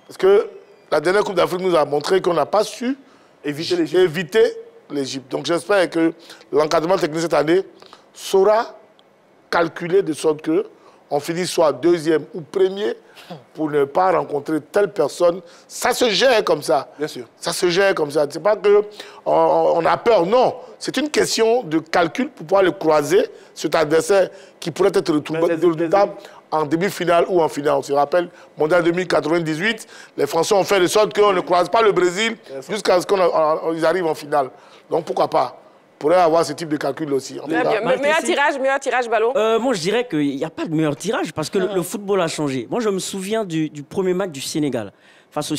Parce que la dernière Coupe d'Afrique nous a montré qu'on n'a pas su éviter l'Égypte. Donc, j'espère que l'encadrement technique cette année saura calculer de sorte qu'on finisse soit deuxième ou premier pour ne pas rencontrer telle personne. Ça se gère comme ça. Bien sûr. Ça se gère comme ça. C'est pas qu'on a peur, non. C'est une question de calcul pour pouvoir le croiser, cet adversaire qui pourrait être redoutable en demi-finale ou en finale. On se rappelle, Mondial 2098, les Français ont fait de sorte qu'on ne croise pas le Brésil jusqu'à ce qu'ils arrivent en finale. Donc pourquoi pas? On pourrait avoir ce type de calcul aussi. Meilleur tirage, Ballon. Moi, je dirais qu'il n'y a pas de meilleur tirage parce que le football a changé. Moi, je me souviens du premier match du Sénégal face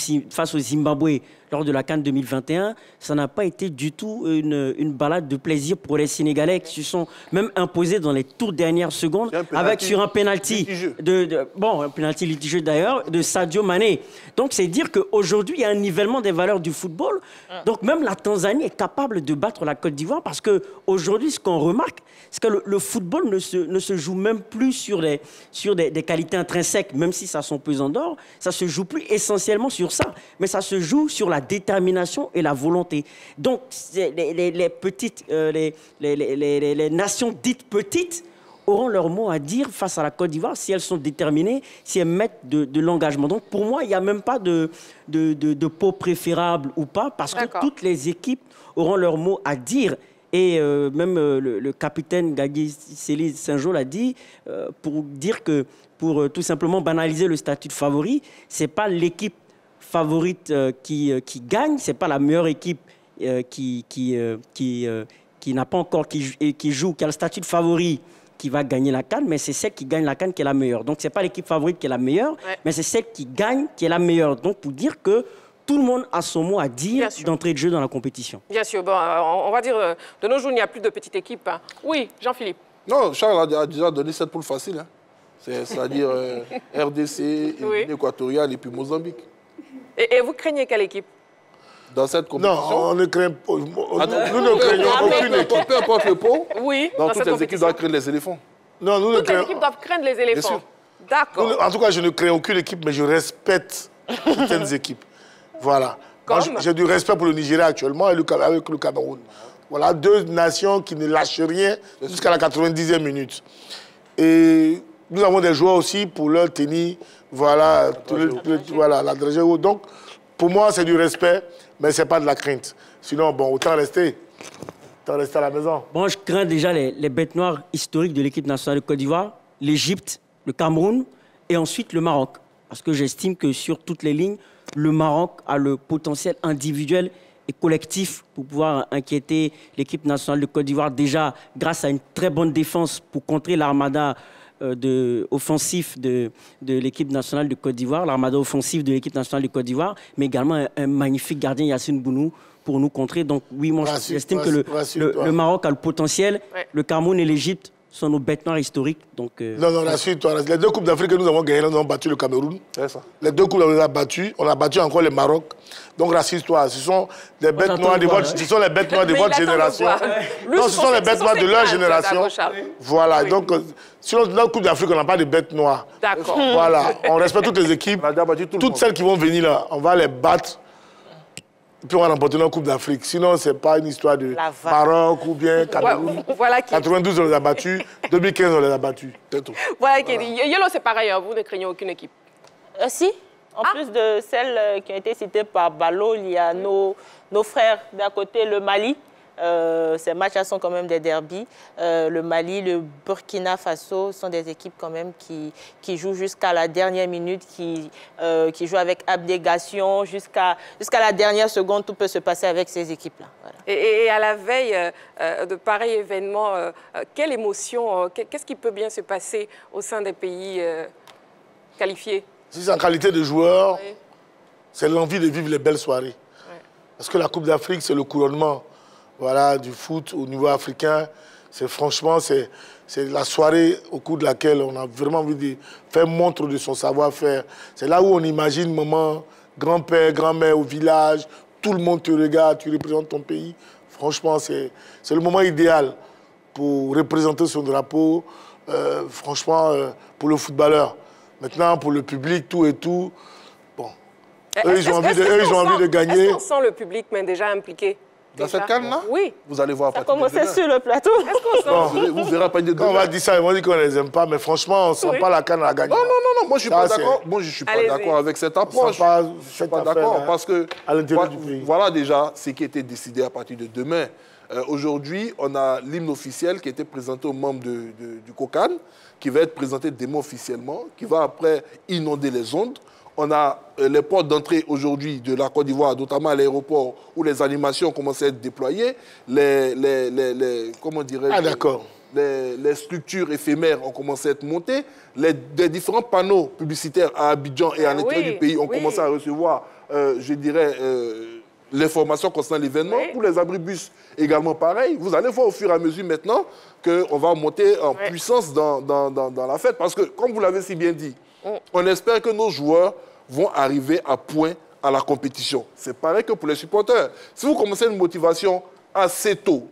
au Zimbabwe lors de la CAN 2021. Ça n'a pas été du tout une balade de plaisir pour les Sénégalais qui se sont même imposés dans les toutes dernières secondes sur un penalty un penalty litigieux d'ailleurs, de Sadio Mané. Donc, c'est dire qu'aujourd'hui, il y a un nivellement des valeurs du football. Donc, même la Tanzanie est capable de battre la Côte d'Ivoire parce qu'aujourd'hui, ce qu'on remarque, c'est que le football ne se joue même plus sur des qualités intrinsèques, même si ça sont pesant d'or. Ça se joue plus essentiellement sur ça, mais ça se joue sur la détermination et la volonté. Donc, les nations dites petites auront leur mot à dire face à la Côte d'Ivoire si elles sont déterminées, si elles mettent de l'engagement. Donc, pour moi, il n'y a même pas de pot préférable ou pas, parce que toutes les équipes auront leur mot à dire. Et même le capitaine Gagui Céline Saint-Jean l'a dit, pour dire que, pour tout simplement banaliser le statut de favori, ce n'est pas l'équipe favorite qui gagne, ce n'est pas la meilleure équipe qui n'a pas encore, qui joue, qui a le statut de favori qui va gagner la CAN, mais c'est celle qui gagne la CAN qui est la meilleure. Donc, ce n'est pas l'équipe favorite qui est la meilleure, mais c'est celle qui gagne qui est la meilleure. Donc, pour dire que tout le monde a son mot à dire d'entrée de jeu dans la compétition. Bien sûr. Bon, on va dire, de nos jours, il n'y a plus de petite équipe. Hein. Oui, Jean-Philippe. Non, Charles a déjà donné cette poule facile. Hein. C'est-à-dire RDC, Guinée équatoriale et puis Mozambique. Et vous craignez quelle équipe? Dans cette compétition? Non, on ne craint pas. Nous ne craignons aucune équipe. Peu importe le pot, oui, dans toutes les équipes doivent craindre les éléphants. Non, toutes les équipes doivent craindre les éléphants. D'accord. En tout cas, je ne crée aucune équipe, mais je respecte certaines équipes. Voilà. J'ai du respect pour le Nigeria actuellement et avec le Cameroun. Voilà, deux nations qui ne lâchent rien jusqu'à la 90e minute. Et nous avons des joueurs aussi pour leur tennis. Voilà, la dragée. Donc, pour moi, c'est du respect, mais ce n'est pas de la crainte. Sinon, bon, autant rester à la maison. Bon, je crains déjà les bêtes noires historiques de l'équipe nationale de Côte d'Ivoire, l'Égypte, le Cameroun et ensuite le Maroc. Parce que j'estime que sur toutes les lignes, le Maroc a le potentiel individuel et collectif pour pouvoir inquiéter l'équipe nationale de Côte d'Ivoire, déjà grâce à une très bonne défense pour contrer l'armada offensif de l'équipe nationale de Côte d'Ivoire, l'armada offensif de l'équipe nationale de Côte d'Ivoire, mais également un magnifique gardien, Yassine Bounou, pour nous contrer. Donc oui, moi j'estime que le Maroc a le potentiel, le Cameroun et l'Égypte sont nos bêtes noires historiques. Donc, Non, rassure-toi. Les deux Coupes d'Afrique que nous avons gagnées, nous avons battu le Cameroun. Les deux Coupes, on les a battus. On a battu encore le Maroc. Donc rassure-toi. Ce sont les bêtes noires de votre génération. Non, ce sont les bêtes noires de leur génération. Voilà. Donc, sinon, dans la Coupe d'Afrique, on n'a pas de bêtes noires. D'accord. Voilà. On respecte toutes les équipes. Toutes celles qui vont venir là, on va les battre. Et puis on va remporter la Coupe d'Afrique. Sinon, ce n'est pas une histoire de Maroc ou bien Cameroun. Voilà 92, on les a battus. 2015, on les a battus. C'est tout. Voilà qui est dit. Yolo, c'est pareil, hein. Vous ne craignez aucune équipe. Si. En plus de celles qui ont été citées par Balo, il y a nos frères d'un côté, le Mali. Ces matchs sont quand même des derbies. Le Mali, le Burkina Faso sont des équipes quand même qui jouent jusqu'à la dernière minute, qui jouent avec abnégation jusqu'à la dernière seconde. Tout peut se passer avec ces équipes-là. Voilà. Et à la veille de pareils événements, quelle émotion, qu'est-ce qui peut bien se passer au sein des pays qualifiés? Si c'est en qualité de joueur, c'est l'envie de vivre les belles soirées. Parce que la Coupe d'Afrique, c'est le couronnement. Voilà, du foot au niveau africain, franchement, c'est la soirée au cours de laquelle on a vraiment envie de faire montre de son savoir-faire. C'est là où on imagine maman, grand-père, grand-mère au village, tout le monde te regarde, tu représentes ton pays. Franchement, c'est le moment idéal pour représenter son drapeau, franchement, pour le footballeur. Maintenant, pour le public, tout et tout, bon, eux, ils ont envie de gagner. Est-ce qu'on sent le public mais déjà impliqué? Dans cette canne-là? Oui. Vous allez voir. Ça a commencé sur le plateau. Est-ce qu'on sent? Vous verrez pas de. Quand on va dire ça, ils vont dire qu'on ne les aime pas, mais franchement, on ne sent pas la canne à gagner. Non, moi je suis pas d'accord. Moi je suis pas d'accord avec cette approche. Je suis pas d'accord parce que voilà déjà ce qui était décidé à partir de demain. Aujourd'hui, on a l'hymne officiel qui a été présenté aux membres du COCAN, qui va être présenté demain officiellement, qui va après inonder les ondes. On a les portes d'entrée aujourd'hui de la Côte d'Ivoire, notamment à l'aéroport, où les animations ont commencé à être déployées. Comment dirais-je, les structures éphémères ont commencé à être montées. Les différents panneaux publicitaires à Abidjan et à l'intérieur du pays ont commencé à recevoir, je dirais, l'information concernant l'événement. Pour les abribus, également pareil. Vous allez voir au fur et à mesure maintenant qu'on va monter en puissance dans la fête. Parce que, comme vous l'avez si bien dit, on espère que nos joueurs vont arriver à point à la compétition. C'est pareil que pour les supporters. Si vous commencez une motivation assez tôt,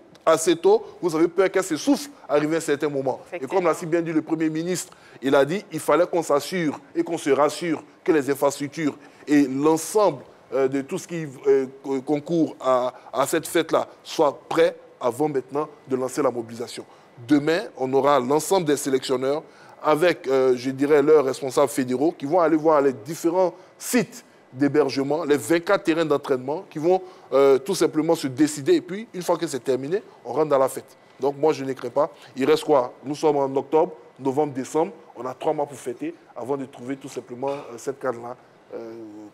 vous avez peur qu'elle s'essouffle arrivé à un certain moment. Et comme l'a si bien dit le Premier ministre, il a dit qu'il fallait qu'on s'assure et qu'on se rassure que les infrastructures et l'ensemble de tout ce qui concourt à cette fête-là soient prêts avant maintenant de lancer la mobilisation. Demain, on aura l'ensemble des sélectionneurs avec, je dirais, leurs responsables fédéraux qui vont aller voir les différents sites d'hébergement, les 24 terrains d'entraînement qui vont tout simplement se décider. Et puis, une fois que c'est terminé, on rentre dans la fête. Donc, moi, je n'écris pas. Il reste quoi? Nous sommes en octobre, novembre, décembre. On a 3 mois pour fêter avant de trouver tout simplement cette canne-là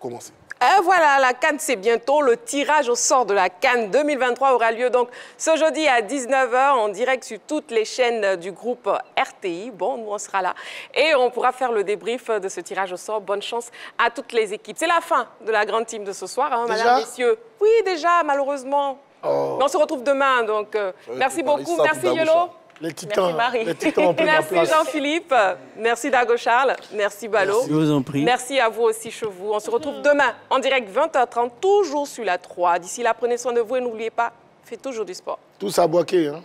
commencer. Et voilà, la CAN, c'est bientôt. Le tirage au sort de la CAN 2023 aura lieu donc ce jeudi à 19 h en direct sur toutes les chaînes du groupe RTI. Bon, nous, on sera là. Et on pourra faire le débrief de ce tirage au sort. Bonne chance à toutes les équipes. C'est la fin de la grande team de ce soir, hein, madame, messieurs. Oui, déjà, malheureusement. Mais on se retrouve demain. Donc, merci beaucoup. Merci, Yolo. Les titans, merci Marie. Les titans ont pris merci Jean-Philippe, merci Dago Charles, merci Balo. Je vous en prie. Merci à vous aussi Chevaux. On se retrouve demain en direct 20 h 30, toujours sur la 3. D'ici là, prenez soin de vous et n'oubliez pas, faites toujours du sport. Tous à Boaké, hein.